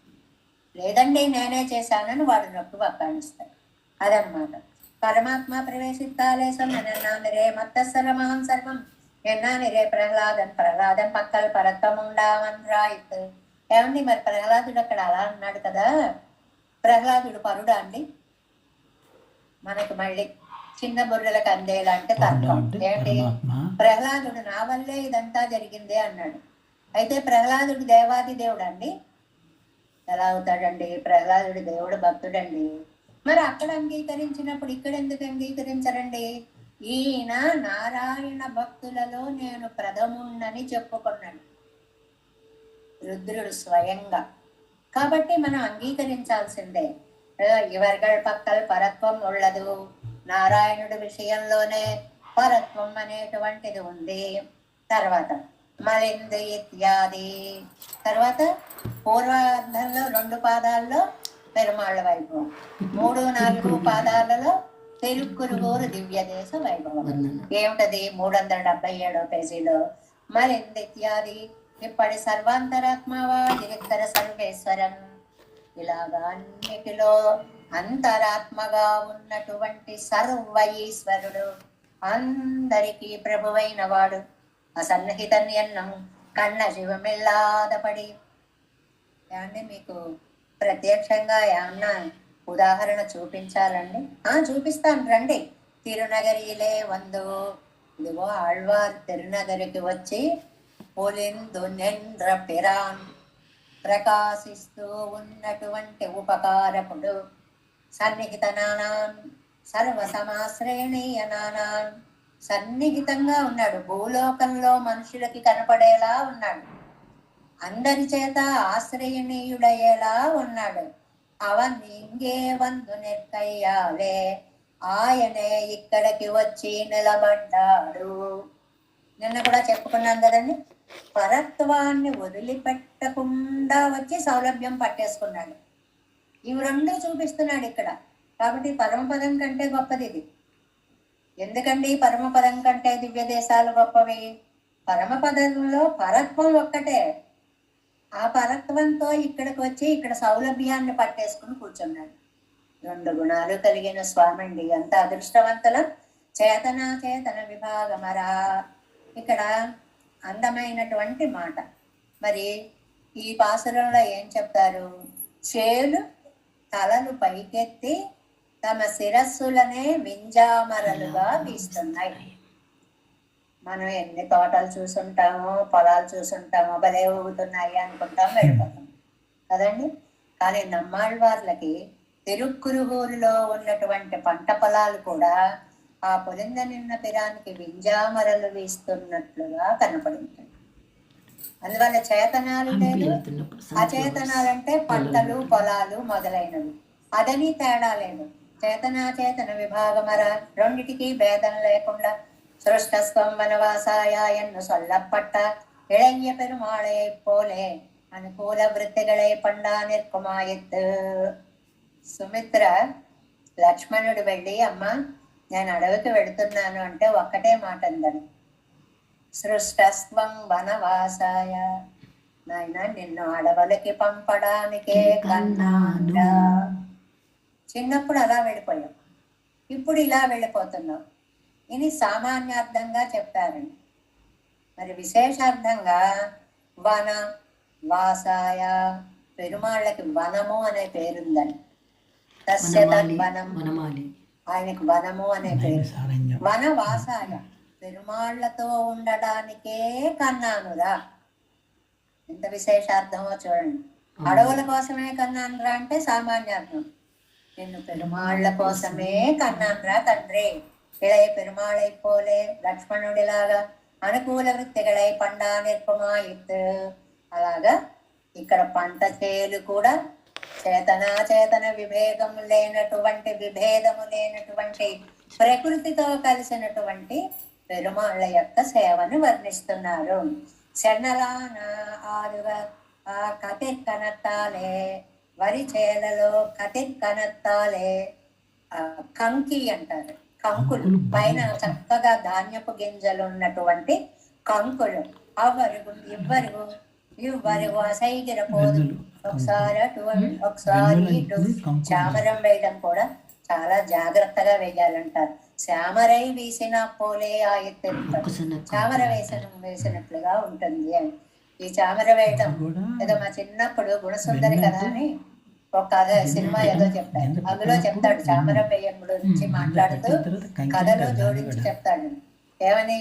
లేదండి నేనే చేశానని వాడు నొప్పి వక్కాణిస్తాడు. అదనమాట. పరమాత్మ ప్రవేశిస్తాలేసం నన్నానిరే మత్తసరమహం సర్వం ఎన్నానిరే ప్రహ్లాదం పక్కల పరత్వముండామన్రాయిత్. ఏమండి మరి ప్రహ్లాదుడు అక్కడ అలా అన్నాడు కదా, ప్రహ్లాదుడు పరుడా అండి? మనకు మళ్ళీ చిన్న బుర్రెలకు అందేలాంటి తర్కం ఏంటి? ప్రహ్లాదుడు నా వల్లే ఇదంతా జరిగిందే అన్నాడు. అయితే ప్రహ్లాదుడు దేవాది దేవుడు అండి? ఎలా అవుతాడండి? ప్రహ్లాదుడు దేవుడు భక్తుడండి. మరి అక్కడ అంగీకరించినప్పుడు ఇక్కడ ఎందుకు అంగీకరించరండి? ఈయన నారాయణ భక్తులలో నేను ప్రథముణ్ణని చెప్పుకున్నాడు రుద్రుడు స్వయంగా. కాబట్టి మనం అంగీకరించాల్సిందే. ఇవర్గల్ పక్కల పరత్వం ఉండదు, నారాయణుడి విషయంలోనే పరత్వం అనేటువంటిది ఉంది. తర్వాత మలింది ఇత్యాది. తర్వాత పూర్వార్ధంలో 2 పాదాల్లో పెరుమాళ్ళ వైభవం, 3, 4 పాదాలలో తిరుక్కురుగూరు దివ్య దేశ వైభవం. ఏమిటది? 377వ పేజీలో మలింది ఇత్యాది. ఇప్పటి సర్వాంతరాత్మవా గిరిత్తర సర్వేశ్వరం. ఇలాగా అన్నిటిలో అంతరాత్మగా ఉన్నటువంటి సర్వ ఈశ్వరుడు, అందరికీ ప్రభువైన వాడు. అసన్నిహితన్యన్నం కన్న శివమిల్లాదపడి. ఏమంటే మీకు ప్రత్యక్షంగా ఏమన్నా ఉదాహరణ చూపించాలండి? చూపిస్తాను రండి. తిరునగరిలే వందు. ఇదిగో ఆళ్వార్ తిరునగరికి వచ్చి పొలిందు నింద్ర పిరాన్ ప్రకాశిస్తూ ఉన్నటువంటి ఉపకారకుడు. సన్నిహిత నానాన్ సర్వ సమాశ్రయణీయ నానాన్. సన్నిహితంగా ఉన్నాడు, భూలోకంలో మనుషులకి కనపడేలా ఉన్నాడు, అందరి చేత ఆశ్రయణీయుడయ్యేలా ఉన్నాడు. అవన్ ఇంగే వందు నెక్కయ్యాలే, ఆయనే ఇక్కడికి వచ్చి నిలబడ్డాడు. నిన్న కూడా చెప్పుకున్నాం కదండి, పరత్వాన్ని వదిలిపెట్టకుండా వచ్చి సౌలభ్యం పట్టేసుకున్నాడు. ఇవి రెండు చూపిస్తున్నాడు ఇక్కడ. కాబట్టి పరమపదం కంటే గొప్పది ఇది. ఎందుకండి పరమపదం కంటే దివ్య దేశాలు గొప్పవి? పరమపదంలో పరత్వం ఒక్కటే. ఆ పరత్వంతో ఇక్కడికి వచ్చి ఇక్కడ సౌలభ్యాన్ని పట్టేసుకుని కూర్చున్నాడు. 2 గుణాలు కలిగిన స్వామండి, అంత అదృష్టవంతుల చేతన చేతన విభాగమరా. ఇక్కడ అందమైనటువంటి మాట. మరి ఈ పాసురంలో ఏం చెప్తారు? చేలు తలలు పైకెత్తి తమ శిరస్సులనే వింజామరలుగా వీస్తున్నాయి. మనం ఎన్ని తోటలు చూసుంటామో, పొలాలు చూసుంటామో, భలే ఊగుతున్నాయి అనుకుంటాం, వెళ్ళిపోతాం కదండి. కానీ నమ్మాళ్ళవార్లకి తిరుక్కురుగూరులో ఉన్నటువంటి పంట పొలాలు కూడా ఆ పొలింద నిన్న పిరానికి వింజామరలు వీస్తున్నట్లుగా కనపడింది. అందువల్ల చేతనాలు లేదు. అచేతనాలంటే పంటలు పొలాలు మొదలైనవి. అదని తేడా లేదు. చేతన విభాగమర, రెండిటికి భేదం లేకుండా సృష్టస్వం వనవాసాయ ఎన్ను సొల్లప్పట్ట இளைய பெருமாளை போலே అనుకూల వృత్తిగళై పండా నిర్కుమాయత్. సుమిత్ర లక్ష్మణుడు వెళ్ళి, అమ్మ నేను అడవికి వెళుతున్నాను అంటే ఒక్కటే మాట అందని, సృష్టస్వం వనవాసాయ, నాయన నిన్ను అడవులకి పంపడానికే కన్నానురా. చిన్నప్పుడు అలా వెళ్ళిపోయాం, ఇప్పుడు ఇలా వెళ్ళిపోతున్నాం. ఇది సామాన్యార్థంగా చెప్పారండి. మరి విశేషార్థంగా వన వాసాయ, పెరుమాళ్ళకి వనము అనే పేరుందని. వనం, ఆయనకు వనము అనే పేరు. వన వాసాయ, పెరుమాళ్లతో ఉండడానికే కన్నానురా. ఎంత విశేషార్థమో చూడండి. అడవుల కోసమే కన్నానురా అంటే సామాన్యార్థం. నిన్ను పెరుమాళ్ల కోసమే కన్నానురా తండ్రి. ఇళయ పెరుమాళై పోలే, లక్ష్మణుడిలాగా అనుకూల వృత్తిగళై పండా నిర్కుమాయిత్. అలాగా ఇక్కడ పంట చేలు కూడా చేతన విభేదము లేనటువంటి ప్రకృతితో కలిసినటువంటి పెరుమాళ్ళ యొక్క సేవను వర్ణిస్తున్నారు. చెన్నలాన ఆరుగా ఆ కనెత్తాలే, వరి చేలలో కనెత్తాలే, కంకి అంటారు. కంకులు పైన చక్కగా ధాన్యపు గింజలు ఉన్నటువంటి కంకులు. ఇవ్వరు అసైగిర పోదు. ఒకసారి ఇటు చామరం వేయడం కూడా చాలా జాగ్రత్తగా వేయాలంటారు. చామరై వేసిన పోలే ఆ ఎత్తు, చామర వేసినట్లుగా ఉంటుంది అని. ఈ చామర వేయటం ఏదో మా చిన్నప్పుడు గుణసుందరి కదా అని ఒక కథ సినిమా ఏదో చెప్తాడు. అందులో చెప్తాడు చామరం వేయం గురించి మాట్లాడుతూ కథలో జోడించి చెప్తాడు. ఏమని,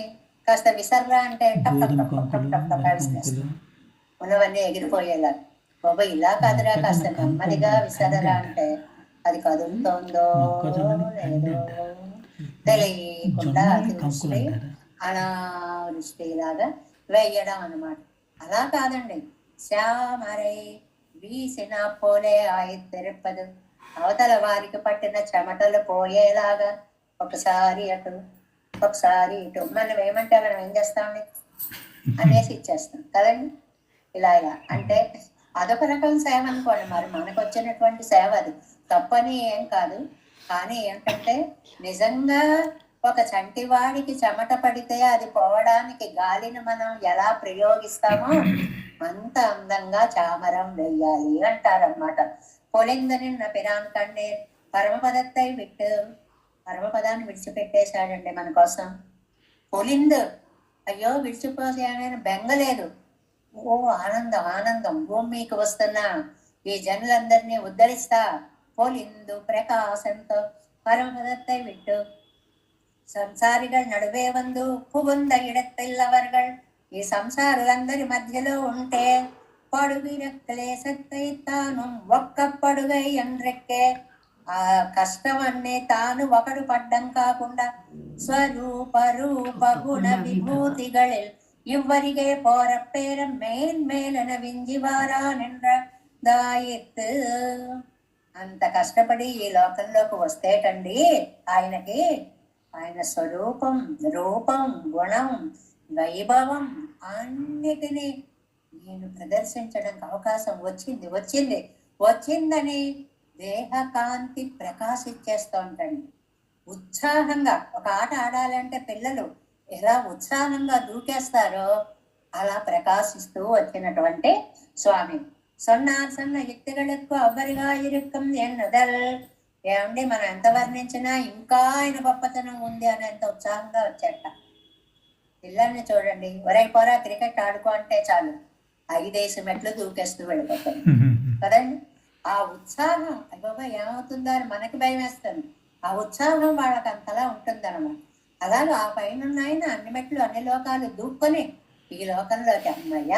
కాస్త విసర్రా అంటే ఉన్నవన్నీ ఎగిరిపోయేలా. బాబా ఇలా కాదురా, కాస్త నెమ్మదిగా విసరరా అంటే అది కదులుతోందో లేదో తెలియకుండా అతివృష్టి అనావృష్టిలాగా వేయడం అన్నమాట. అలా కాదండి, శ్యామరై వీసిన పోలే తెరపదు. అవతల వారికి పట్టిన చెమటలు పోయేలాగా ఒకసారి అటు ఒకసారి ఇటు. మనం ఏమంటే మనం ఏం చేస్తామండి అనేసి ఇచ్చేస్తాం కదండి. ఇలా అంటే అదొక రకం సేవ అనుకోండి. మరి మనకు వచ్చినటువంటి సేవ అది తప్పని ఏం కాదు. కానీ ఏంటంటే నిజంగా ఒక చంటివాడికి చెమట పడితే అది పోవడానికి గాలిని మనం ఎలా ప్రయోగిస్తామో అంత అందంగా చామరం వెయ్యాలి అంటారన్నమాట. పొలిందని నా పిరాన్ కన్నే పరమపదత్తై విట్టు, పరమపదాన్ని విడిచిపెట్టేశాడండి మన కోసం. పొలిందు, అయ్యో విడిచిపోయానని బెంగలేదు. ఓ ఆనందం ఆనందం, భూమికి వస్తున్నా ఈ జనులందరినీ ఉద్ధరిస్తా. పొలిందు ప్రకాశంతో பரமதத்தை விட்டு సంసారిகள் నడువే వందు పుగుంద ఇడత్తెల్లవర్గల్. ఈ సంసారులందరి మధ్యలో ఉంటే పడుగిన క్లేశத்தை తాను ఒక్క పడుగై ఎండ్రెక్కే. ఆ కష్టం అన్నీ తాను ఒకడు పడ్డం కాకుండా స్వరూప రూప గుణ విభూతిகளில் இவ்வரிகே போற பேர மேல் மேலன விஞ்சிவாரா நின்ற தாயித்து. అంత కష్టపడి ఈ లోకంలోకి వస్తేటండి ఆయనకి ఆయన స్వరూపం, రూపం, గుణం, వైభవం అన్నిటినీ నేను ప్రదర్శించడానికి అవకాశం వచ్చిందని దేహకాంతి ప్రకాశించేస్తూ ఉంటాండి. ఉత్సాహంగా ఒక ఆట ఆడాలంటే పిల్లలు ఎలా ఉత్సాహంగా దూకేస్తారో అలా ప్రకాశిస్తూ వచ్చినటువంటి స్వామి. సొన్నార్ సన్న యుక్తిகளுக்கு అవ్వరిగా ఇరుక్కం ఎన్నదల్. ఏమండి, మనం ఎంత వర్ణించినా ఇంకా ఆయన గొప్పతనం ఉంది అని ఎంత ఉత్సాహంగా వచ్చాట. పిల్లల్ని చూడండి, ఒరై పోరా క్రికెట్ ఆడుకో అంటే చాలు 5 మెట్లు దూకేస్తూ వెళ్ళిపోతాం కదండి. ఆ ఉత్సాహం అయ్యో ఏమవుతుందో అని మనకి భయం వేస్తుంది. ఆ ఉత్సాహం వాళ్ళకి అంతలా ఉంటుందన్నమాట. అలాగే ఆ పైన ఆయన అన్ని మెట్లు అన్ని లోకాలు దూక్కొని ఈ లోకంలోకి అమ్మయ్య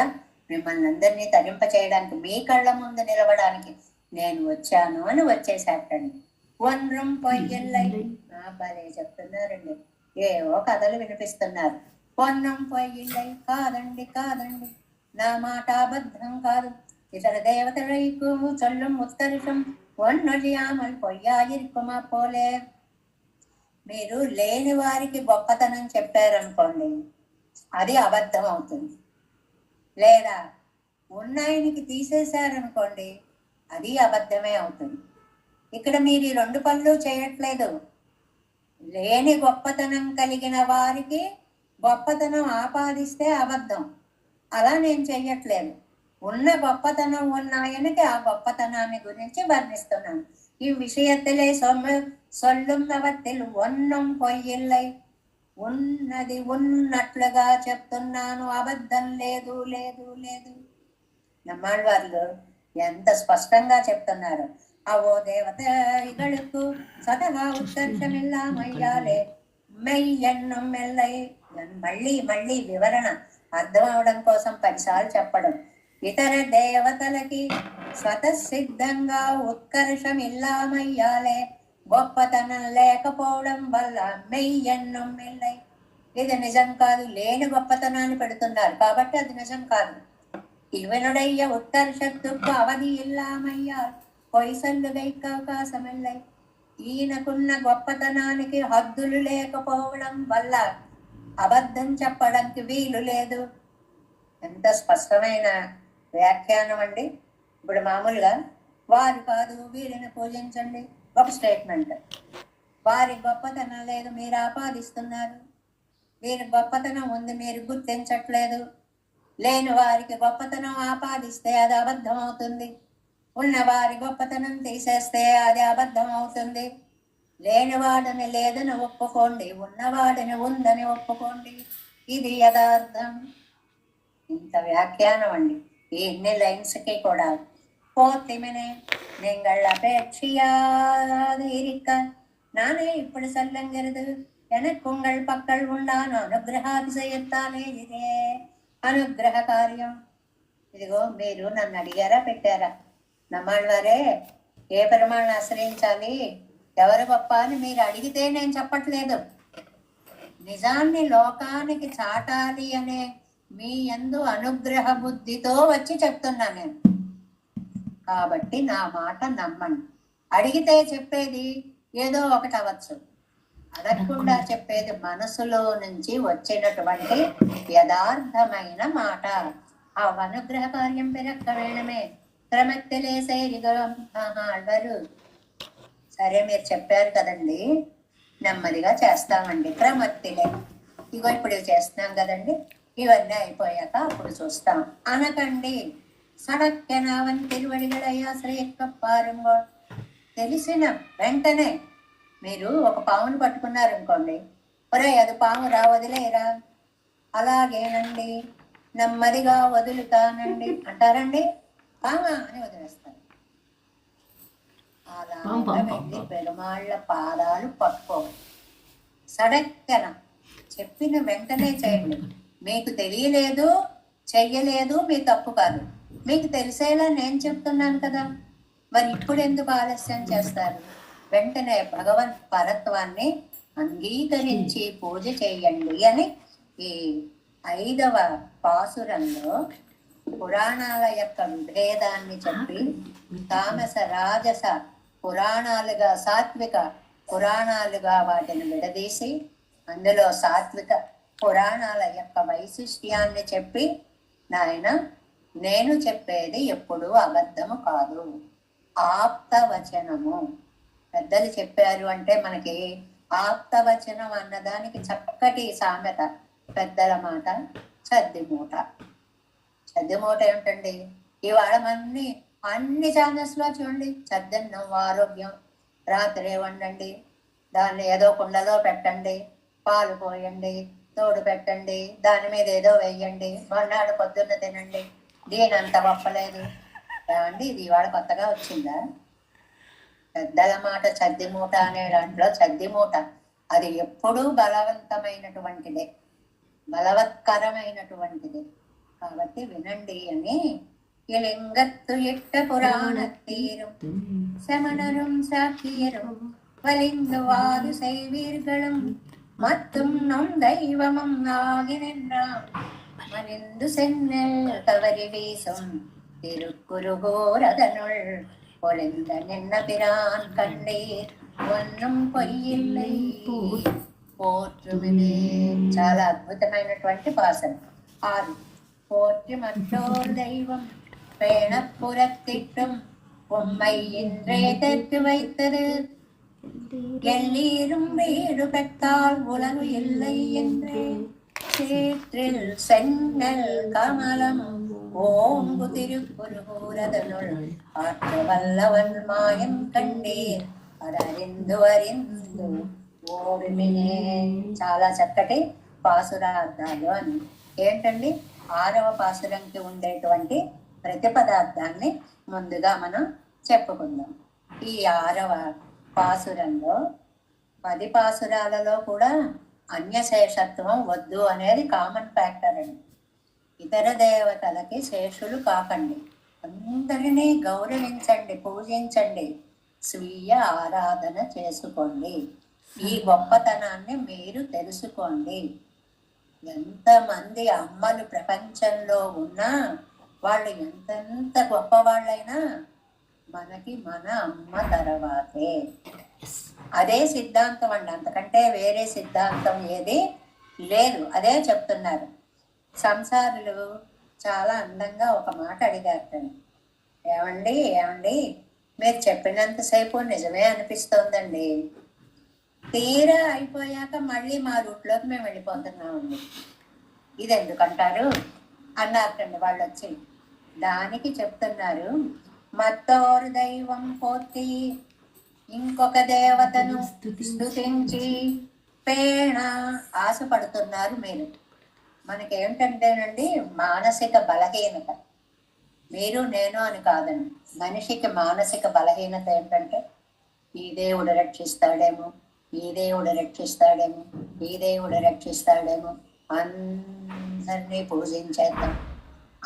మిమ్మల్ని అందరినీ తరింప చేయడానికి మీ కళ్ళ ముందు నిలవడానికి నేను వచ్చాను అని వచ్చేసాటండి. వన్రం పొయ్యిల్లై భలే చెప్తున్నారండి, ఏవో కథలు వినిపిస్తున్నారు. వన్నం పొయ్యిల్లై కాదండి కాదండి, నా మాట అబద్ధం కాదు. ఇతర దేవతలకు చొల్లం ఉత్తరిషం ఒన్నొలియామల్ పొయ్యాయిరుకుమా పోలే. మీరు లేని వారికి గొప్పతనం చెప్పారనుకోండి, అది అబద్ధం అవుతుంది. లేదా ఉన్నాయనికి తీసేశారనుకోండి, అది అబద్ధమే అవుతుంది. ఇక్కడ మీరు ఈ 2 పనులు చేయట్లేదు. లేని గొప్పతనం కలిగిన వారికి గొప్పతనం ఆపాదిస్తే అబద్ధం, అలా నేను చెయ్యట్లేదు. ఉన్న గొప్పతనం ఉన్నాయనికి ఆ గొప్పతనాన్ని గురించి వర్ణిస్తున్నాను. ఈ విషయத்திலே సొల్లున్నవత్తిల్ ఒన్నం పొయ్యిల్లై, ఉన్నది ఉన్నట్లుగా చెప్తున్నాను, అబద్ధం లేదు లేదు లేదు. నమ్మాళ్ళవార్లు ఎంత స్పష్టంగా చెప్తున్నారు. అవో దేవతలకు సదహా ఉత్కర్షమిల్లామయ్యాలే మెయ్యన్నం మెల్లై. మళ్ళీ మళ్ళీ వివరణ అర్థం అవడం కోసం 10 సార్లు చెప్పడం. ఇతర దేవతలకి స్వతసిద్ధంగా ఉత్కర్షం ఇల్లామయ్యాలే, గొప్పతనం లేకపోవడం వల్ల మెయ్యన్నం మెల్లై. ఇది నిజం కాదు, లేని గొప్పతనాన్ని పెడుతున్నారు కాబట్టి అది నిజం కాదు. ఇవనుడయ్య ఉత్కర్షత్తుకు అవధి ఇల్లామయ్యాల్ పొయ్సల్లు గైక అవకాశమిల్లై. ఈయనకున్న గొప్పతనానికి హద్దులు లేకపోవడం వల్ల అబద్ధం చెప్పడానికి వీలు లేదు. ఎంత స్పష్టమైన వ్యాఖ్యానం అండి. ఇప్పుడు మామూలుగా వారు కాదు వీరిని పూజించండి ఒక స్టేట్మెంట్, వారి గొప్పతనం లేదు మీరు ఆపాదిస్తున్నారు, వీరి గొప్పతనం ఉంది మీరు గుర్తించట్లేదు. లేని వారికి గొప్పతనం ఆపాదిస్తే అది అబద్ధం అవుతుంది, ఉన్నవారి గొప్పతనం తీసేస్తే అది అబద్ధం అవుతుంది. లేనివాడిని లేదని ఒప్పుకోండి, ఉన్నవాడిని ఉందని ఒప్పుకోండి, ఇది యథార్థం. ఇంత వ్యాఖ్యానం అండి ఈ ఇన్ని లైన్స్కి కూడా. போத்திமனே நீங்கள் அபேட்சியாதிருக்க நானே இப்படி சொல்லுங்கிறது எனக்கு உங்கள் பக்கள் உண்டான అనుగ్రహాతిశయత్తానే ఇదే అనుగ్రహ కార్యం. ఇదిగో మీరు నన్ను అడిగారా పెట్టారా? నమ్మాళ్ళవారే ఏ ప్రమాణాన్ని ఆశ్రయించాలి, ఎవరు గొప్ప అని మీరు అడిగితే నేను చెప్పట్లేదు. నిజాన్ని లోకానికి చాటాలి అనే మీ యందు అనుగ్రహ బుద్ధితో వచ్చి చెప్తున్నా నేను. కాబట్టి నా మాట నమ్మండి. అడిగితే చెప్పేది ఏదో ఒకటి అవ్వచ్చు, అడగకుండా చెప్పేది మనసులో నుంచి వచ్చినటువంటి యథార్థమైన మాట. ఆ అనుగ్రహ కార్యం పెరక్క వేణమే క్రమత్తిలే సైరిగరు. సరే మీరు చెప్పారు కదండి, నెమ్మదిగా చేస్తామండి. క్రమత్తిలే ఇగో ఇప్పుడు చేస్తున్నాం కదండి, ఇవన్నీ అయిపోయాక అప్పుడు చూస్తాం అనకండి. సడక్కెనావన్ తిరువడిగడయాశ్రయక్కప్పారుంగో. తెలిసిన వెంటనే మీరు ఒక పామును పట్టుకున్నారనుకోండి, ఒరే అది పాము రా వదిలేరా, అలాగేనండి నెమ్మదిగా వదులుతానండి అంటారండి, పామా అని వదిలేస్తారు. అలా వెళ్ళి పెరుమాళ్ళ పాదాలు పట్టుకోవాలి. సడక్కన చెప్పిన వెంటనే చేయండి. మీకు తెలియలేదు చెయ్యలేదు మీ తప్పు కాదు, మీకు తెలిసేలా నేను చెప్తున్నాను కదా, మరి ఇప్పుడు ఎందుకు ఆలస్యం చేస్తారు? వెంటనే భగవత్ పరత్వాన్ని అంగీకరించి పూజ చేయండి అని ఈ 5వ పాసురంలో పురాణాల యొక్క విభేదాన్ని చెప్పి తామస రాజస పురాణాలుగా సాత్విక పురాణాలుగా వాటిని విడదీసి అందులో సాత్విక పురాణాల యొక్క వైశిష్ట్యాన్ని చెప్పి, నాయన నేను చెప్పేది ఎప్పుడూ అబద్ధము కాదు, ఆప్తవచనము. పెద్దలు చెప్పారు అంటే మనకి ఆప్తవచనం అన్నదానికి చక్కటి సామెత, పెద్దల మాట చద్దిమూట. చద్దిమూట ఏమిటండి? ఇవాళ అన్ని ఛానల్స్ లో చూడండి, చద్దన్నం ఆరోగ్యం, రాత్రి వండండి, దాన్ని ఏదో కుండలో పెట్టండి, పాలు పోయండి, తోడు పెట్టండి, దాని మీద ఏదో వేయండి, మర్నాడు పొద్దున్న తినండి, దీనంత ఒప్పలేదు ఏమండి. ఇది ఇవాళ కొత్తగా వచ్చిందా? పెద్దల మాట చద్దిమూట అనే దాంట్లో చద్దిమూట అది ఎప్పుడూ బలవంతమైనటువంటిదే, బలవత్కరమైనటువంటిది. కాబట్టి వినండి అని இலிங்கத்து இட்ட புராணத்தீரும் செமணரும் சாக்கியரும் வலிந்துவாது செய்வீர்களும் மத்தும் நம் தெய்வமும் ஆகி நின்றாம் மனிந்து சென்னல் தவறி வீசும் திருக்குறுகோரதனுள் பொழிந்த நின்ன பிரான் கண்டீர் ஒன்னும் పొయ్యిల్లై పోற்றுమిదే. చాలా అద్భుతమైనటువంటి పాసన. 6 போற்றி மற்றோர் தெய்வம் பேணப்புறத்திட்டும் உம்மை இன்றே தெற்கு வைத்தது எல்லீரும் வீடு பெற்றால் உலகு இல்லை என்றே சேற்றில் செங்கல் கமலம் ஓங்கு திருக்குறுகூரதனுள் ஆற்ற வல்லவன் மாயம் கண்டீர் అదరిందు అరిందు ఓవిమినే. చాలా చక్కటి పాసురార్థాలు అని. ఏంటండి? 6వ పాసురంకి ఉండేటువంటి ప్రతిపదార్థాన్ని ముందుగా మనం చెప్పుకుందాం. ఈ 6వ పాసురంలో 10 పాసురాలలో కూడా అన్యశేషత్వం వద్దు అనేది కామన్ ఫ్యాక్టర్ అండి. ఇతర దేవతలకి శేషులు కాకండి, అందరినీ గౌరవించండి, పూజించండి, స్వీయ ఆరాధన చేసుకోండి. ఈ గొప్పతనాన్ని మీరు తెలుసుకోండి. ఎంతమంది అమ్మలు ప్రపంచంలో ఉన్నా వాళ్ళు ఎంతెంత గొప్పవాళ్ళైనా మనకి మన అమ్మ తర్వాతే. అదే సిద్ధాంతం అండి, అంతకంటే వేరే సిద్ధాంతం ఏది లేదు. అదే చెప్తున్నారు. సంసారులు చాలా అందంగా ఒక మాట అడిగారటండి, ఏమండి ఏమండి మీరు చెప్పినంతసేపు నిజమే అనిపిస్తోందండి, తీరా అయిపోయాక మళ్ళీ మా రూట్లోకి మేము వెళ్ళిపోతున్నామండి, ఇది ఎందుకంటారు అన్నారటండి వాళ్ళు వచ్చి. దానికి చెప్తున్నారు, మత్తోరు దైవం పోతి ఇంకొక దేవతను స్తుతించి పేణ ఆశపడుతున్నారు మీరు. మనకేమిటంటేనండి మానసిక బలహీనత, మీరు నేను అని కాదండి, మనిషికి మానసిక బలహీనత ఏంటంటే ఈ దేవుడు రక్షిస్తాడేమో, ఈ దేవుడు రక్షిస్తాడేమో, ఈ దేవుడు రక్షిస్తాడేమో, అందరినీ పూజించేద్దాం,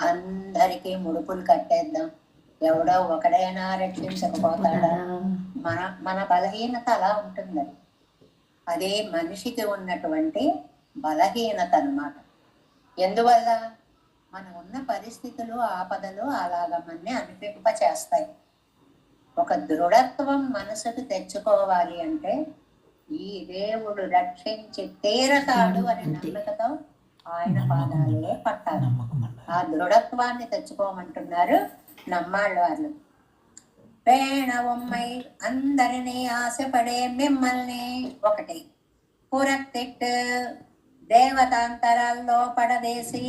అందరికీ ముడుపులు కట్టేద్దాం, ఎవడో ఒకడైనా రక్షించకపోతాడా. మన బలహీనత అలా ఉంటుందండి. అదే మనిషికి ఉన్నటువంటి బలహీనత అన్నమాట. ఎందువల్ల మనం ఉన్న పరిస్థితులు ఆపదలు అలాగ మన్ని అనిపింప చేస్తాయి. ఒక దృఢత్వం మనసుకు తెచ్చుకోవాలి అంటే ఈ దేవుడు రక్షించి తీరతాడు అనే నమ్మకతో ఆయన పాదాలే పట్టాలి. ఆ దృఢత్వాన్ని తెచ్చుకోమంటున్నారు నమ్మాళ్ళ వాళ్ళు. పేణ ఉమ్మై అందరినీ ఆశపడే మిమ్మల్ని ఒకటి పురత్తిట్టు దేవతాంతరాల్లో పడదేసి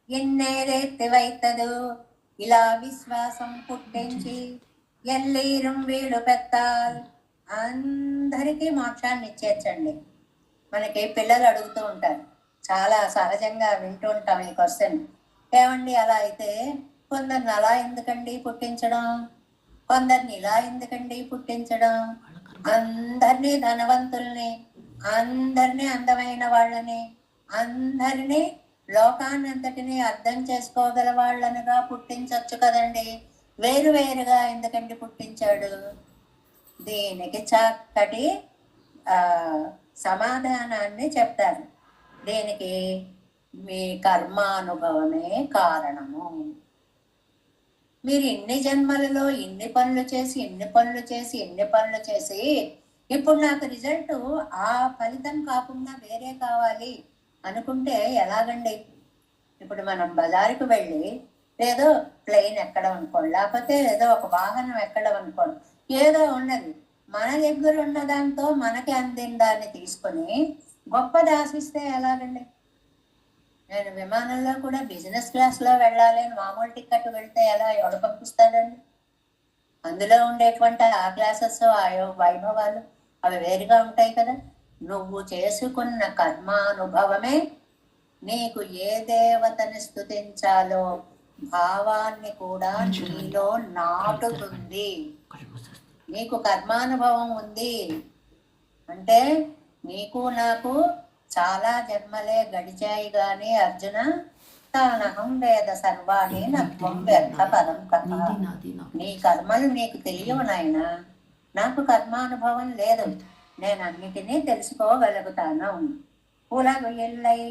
ఎన్నేదెత్తి వైతదు ఇలా విశ్వాసం పుట్టించి ఎల్లీరం వీడు పెత్తాల్ అందరికీ మోక్షాన్ని ఇచ్చేచ్చండి. మనకి పిల్లలు అడుగుతూ ఉంటారు, చాలా సహజంగా వింటూ ఉంటాం ఈ క్వశ్చన్, ఏమండి అలా అయితే కొందరిని అలా ఎందుకండి పుట్టించడం, కొందరిని ఇలా ఎందుకండి పుట్టించడం, అందరినీ ధనవంతుల్ని, అందరినీ అందమైన వాళ్ళని, అందరినీ లోకాన్ని అంతటినీ అర్థం చేసుకోగల వాళ్ళనుగా పుట్టించవచ్చు కదండి, వేరు వేరుగా ఎందుకండి పుట్టించాడు? దీనికి చక్కటి సమాధానాన్ని చెప్తారు. దీనికి మీ కర్మానుభవమే కారణము. మీరు ఇన్ని జన్మలలో ఇన్ని పనులు చేసి ఇన్ని పనులు చేసి ఇన్ని పనులు చేసి ఇప్పుడు నాకు రిజల్ట్ ఆ ఫలితం కాకుండా వేరే కావాలి అనుకుంటే ఎలాగండి? ఇప్పుడు మనం బజారుకు వెళ్ళి ఏదో ప్లేన్ ఎక్కడం అనుకోండి, లేకపోతే ఏదో ఒక వాహనం ఎక్కడం అనుకోండి, ఏదో ఉన్నది మన దగ్గర ఉన్న దాంతో మనకి అందిన దాన్ని తీసుకొని గొప్పది ఆశిస్తే ఎలాగండి? నేను విమానంలో కూడా బిజినెస్ క్లాస్లో వెళ్ళాలి అని మామూలు టికెట్ వెళ్తే ఎలా ఎవడు పంపిస్తాడండి? అందులో ఉండేటువంటి ఆ క్లాసెస్ ఆ వైభవాలు అవి వేరుగా ఉంటాయి కదా. నువ్వు చేసుకున్న కర్మానుభవమే నీకు ఏ దేవతని స్తుతించాలో భావాన్ని కూడా నీలో నాటుతుంది. నీకు కర్మానుభవం ఉంది అంటే నీకు నాకు చాలా జన్మలే గడిచాయి గాని అర్జున తానహం వేద సర్వాణి నత్వం వ్యర్థ పరం కథ. నీ కర్మలు నీకు తెలియవు నాయన, నాకు కర్మానుభవం లేదు, నేను అన్నిటినీ తెలుసుకోగలుగుతాను. ఉలగు ఇల్లై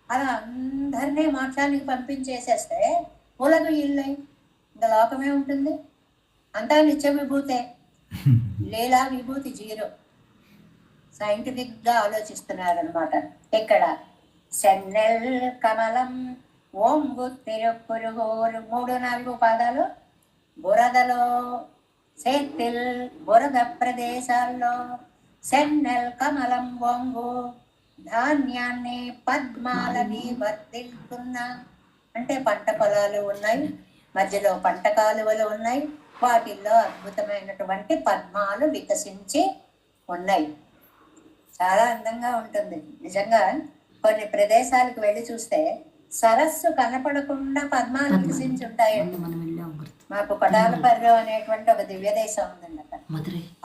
అలా అందరినీ మోక్షానికి పంపించేసేస్తే ఉలగు ఇల్లై ఇంకా లోకమే ఉంటుంది, అంతా నిత్య విభూతే. లీలా విభూతి జీరో. సైంటిఫిక్ గా ఆలోచిస్తున్నారనమాట. ఇక్కడ సెన్నెల్ కమలం ఓంగు తిరుపురుగోరు 3-4 పాదాలు బురదలో సేతిల్ బురద ప్రదేశాల్లో సెన్నెల్ కమలం ఓంగు ధాన్యాన్ని పద్మాలని వర్ధిల్లుతున్న అంటే పంట పొలాలు ఉన్నాయి, మధ్యలో పంట కాలువలు ఉన్నాయి, వాటిల్లో అద్భుతమైనటువంటి పద్మాలు వికసించి ఉన్నాయి. చాలా అందంగా ఉంటుంది నిజంగా. కొన్ని ప్రదేశాలకు వెళ్ళి చూస్తే సరస్సు కనపడకుండా పద్మాలు వికసించి ఉంటాయండి. మాకు పటాలపర్రు అనేటువంటి ఒక దివ్య దేశం ఉందండి అక్కడ.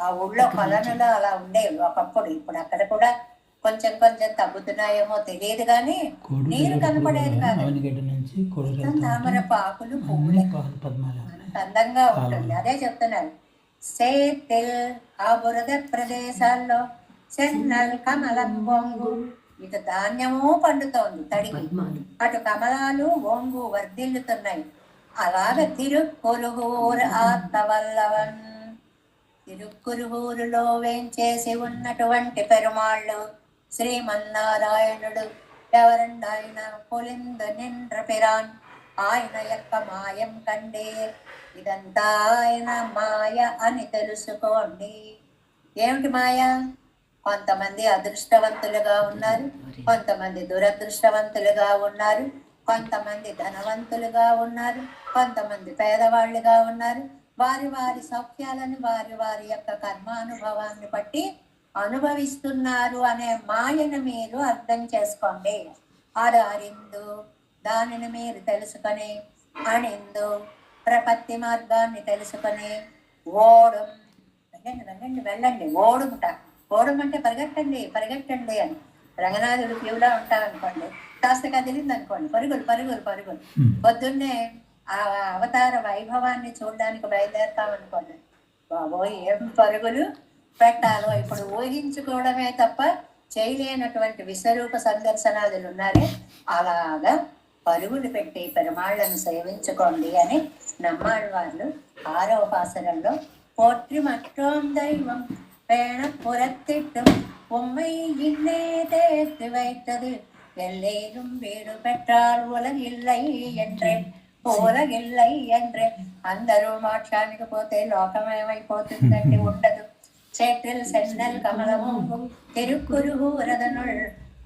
ఆ ఊళ్ళో కొలనులో అలా ఉండేవి ఒకప్పుడు. ఇప్పుడు అక్కడ కూడా కొంచెం కొంచెం తగ్గుతున్నాయేమో తెలియదు కానీ నీరు కనపడేది కాదు. తామర పాకులు పువ్వులు అందంగా ఉంటుంది. అదే చెప్తున్నారు, సేతిల్ ఆ బురద ప్రదేశాల్లో సెన్నల్ కమలం ఓంగు. ఇటు ధాన్యము పండుతోంది తడిగి, అటు కమలాలు ఓంగు వర్ధిల్లుతున్నాయి. అలాగ తిరుక్కురుగూరు ఆత్తవల్లవన్, తిరుక్కురుగూరులో వేంచేసి ఉన్నటువంటి పెరుమాళ్ళు శ్రీమన్నారాయణుడు. ఎవరండి ఆయన? పొలిందు నిండ్ర పిరాన్. ఆయన యొక్క మాయం కండే. ఇదంతా ఆయన మాయ అని తెలుసుకోండి. ఏమిటి మాయ? కొంతమంది అదృష్టవంతులుగా ఉన్నారు, కొంతమంది దురదృష్టవంతులుగా ఉన్నారు, కొంతమంది ధనవంతులుగా ఉన్నారు, కొంతమంది పేదవాళ్ళుగా ఉన్నారు. వారి వారి సౌఖ్యాలను వారి వారి యొక్క కర్మానుభవాన్ని బట్టి అనుభవిస్తున్నారు అనే మాయను మీరు అర్థం చేసుకోండి. అరిందు దానిని మీరు తెలుసుకొని, అణిందు ప్రపత్తి మార్గాన్ని తెలుసుకొని, ఓడం వెళ్ళండి వెళ్ళండి ఓడుముట. ఓడం అంటే పరిగెట్టండి పరిగెట్టండి అని. రంగనాథుడు క్యూలా ఉంటారనుకోండి, కాస్త కదిలింది అనుకోండి పరుగులు పరుగులు పరుగులు. పొద్దున్నే ఆ అవతార వైభవాన్ని చూడడానికి బయలుదేరుతామనుకోండి, బాబోయ్ ఏం పరుగులు పెట్టాలో ఇప్పుడు ఊహించుకోవడమే తప్ప చేయలేనటువంటి విశ్వరూప సందర్శనాలు ఉన్నారే, అలాగా పరుగులు పెట్టి పెరుమాళ్లను సేవించుకోండి అని నమ్మాడు వాళ్ళు 6వ పాసరంలో పోట్రి మట్టోం దైవం பேண புறத்திட்டும் உம்மை இன்னே தேர்த்து வைத்தது எல்லேரும் வீடு பெற்றால் ఉలగిల్లై என்றే ఉలగిల్లై என்றే. అందరూ మోక్షానికి పోతే లోకమేమైపోతుందంటే ఉండదు. சேற்றில் சென்னல் கமலமும் திருக்குறுகூரதனுள்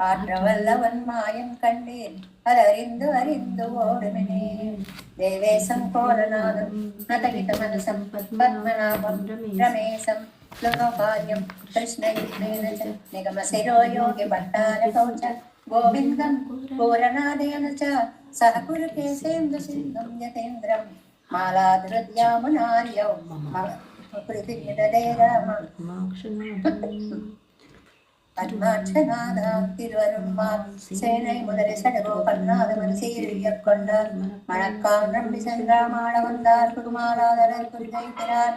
ஆற்றவல்லவன் மாயம் கண்டேன் அதறிந்து அறிந்து ஓடுமினே. தேவேசம் கோலநாதம் நதகித மனசம் பத்மநாபம் ரமேசம் లోకార్యం కృష్ణ నిగమ శిరోయోగి భట్టార కౌచ గోవిందం పూరణాదేన చ సహకురు కేసేంద్ర సింధం యతేంద్రం మాలాధృత్యామునార్యౌ పృథివిదదే రామ பத்மாட்சநாதா திருவருண்மால் சேனை முதலை சடகோ பன்னாதவர் சீரிய கொண்டார் மணக்கால் நம்பி சென்றாமாட வந்தார் குருமாலாதரர் குருகை பிறார்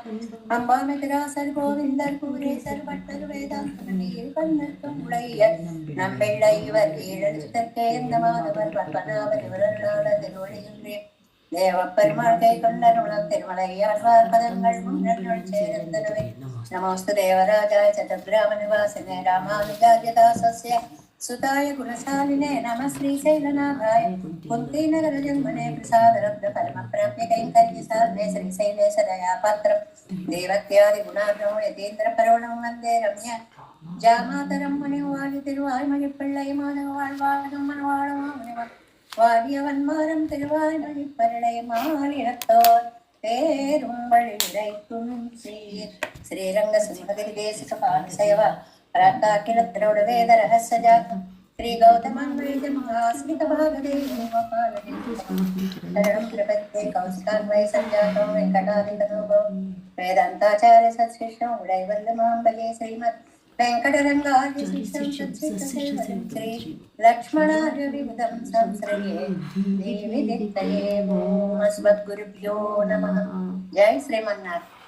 அம்பாமிதிராசர் கோவிந்தர் கூரேசர் பட்டர் வேதாந்தீர் கண்ணற்கும் உளையர் நம்பிள்ளை இவர் ஏழெழுத்தற்கே இந்த மாதவர் பற்பனாவர் இவரல்லாத திருவழியின்றே தேவப்பெருமாள் கை கொண்டருளம் திருமலையாழ்வார் பதங்கள் முன்னருள் சேர்ந்தனவே. நமோஸ்து தேவராஜாய சதுர்கிராம நிவாசினே ராமானுஜாரியதாசஸ்ய सुताय गुणशालिने नमः श्रीशैलनाथाय कुन्तीनगरजन्मने प्रसादरब्ध परमप्राप्य कैङ्कर्यसाधने श्रीशैलेशदयापात्रं देवत्यादिगुणार्णो यतीन्द्रपरोणं वन्दे रम्य जामातरं मुनिवादितिरुवाய்மொழிப்பிள்ளை மாதவாழ்வாழும் மனவாழமாமுனிவன் வாடியவன்மாரம் திருவாய்மொழிப்பருளை மாலிடத்தோர் பேரும் வழி விரைக்கும் சீர் ஸ்ரீரங்க சிம்மகிரி தேசிக பாணிசேவா प्राताकिलत्रोड वेद रहस्य जातम् श्री गौतमान्वैज महास्मित भागदे गोपालदे शरणं प्रपद्ये कौशिकान्वय संजातो वेङ्कटादितनोभो वेदान्ताचार्य सत्शिष्यो उडैवल्लमां भजे श्रीमत् वेङ्कटरङ्गार्य शिष्यं सत्शिष्यसेवनं श्री लक्ष्मणार्य विबुधं संश्रये देवी दित्तये ओम् अस्मद्गुरुभ्यो नमः. जय श्रीमन्नारायण.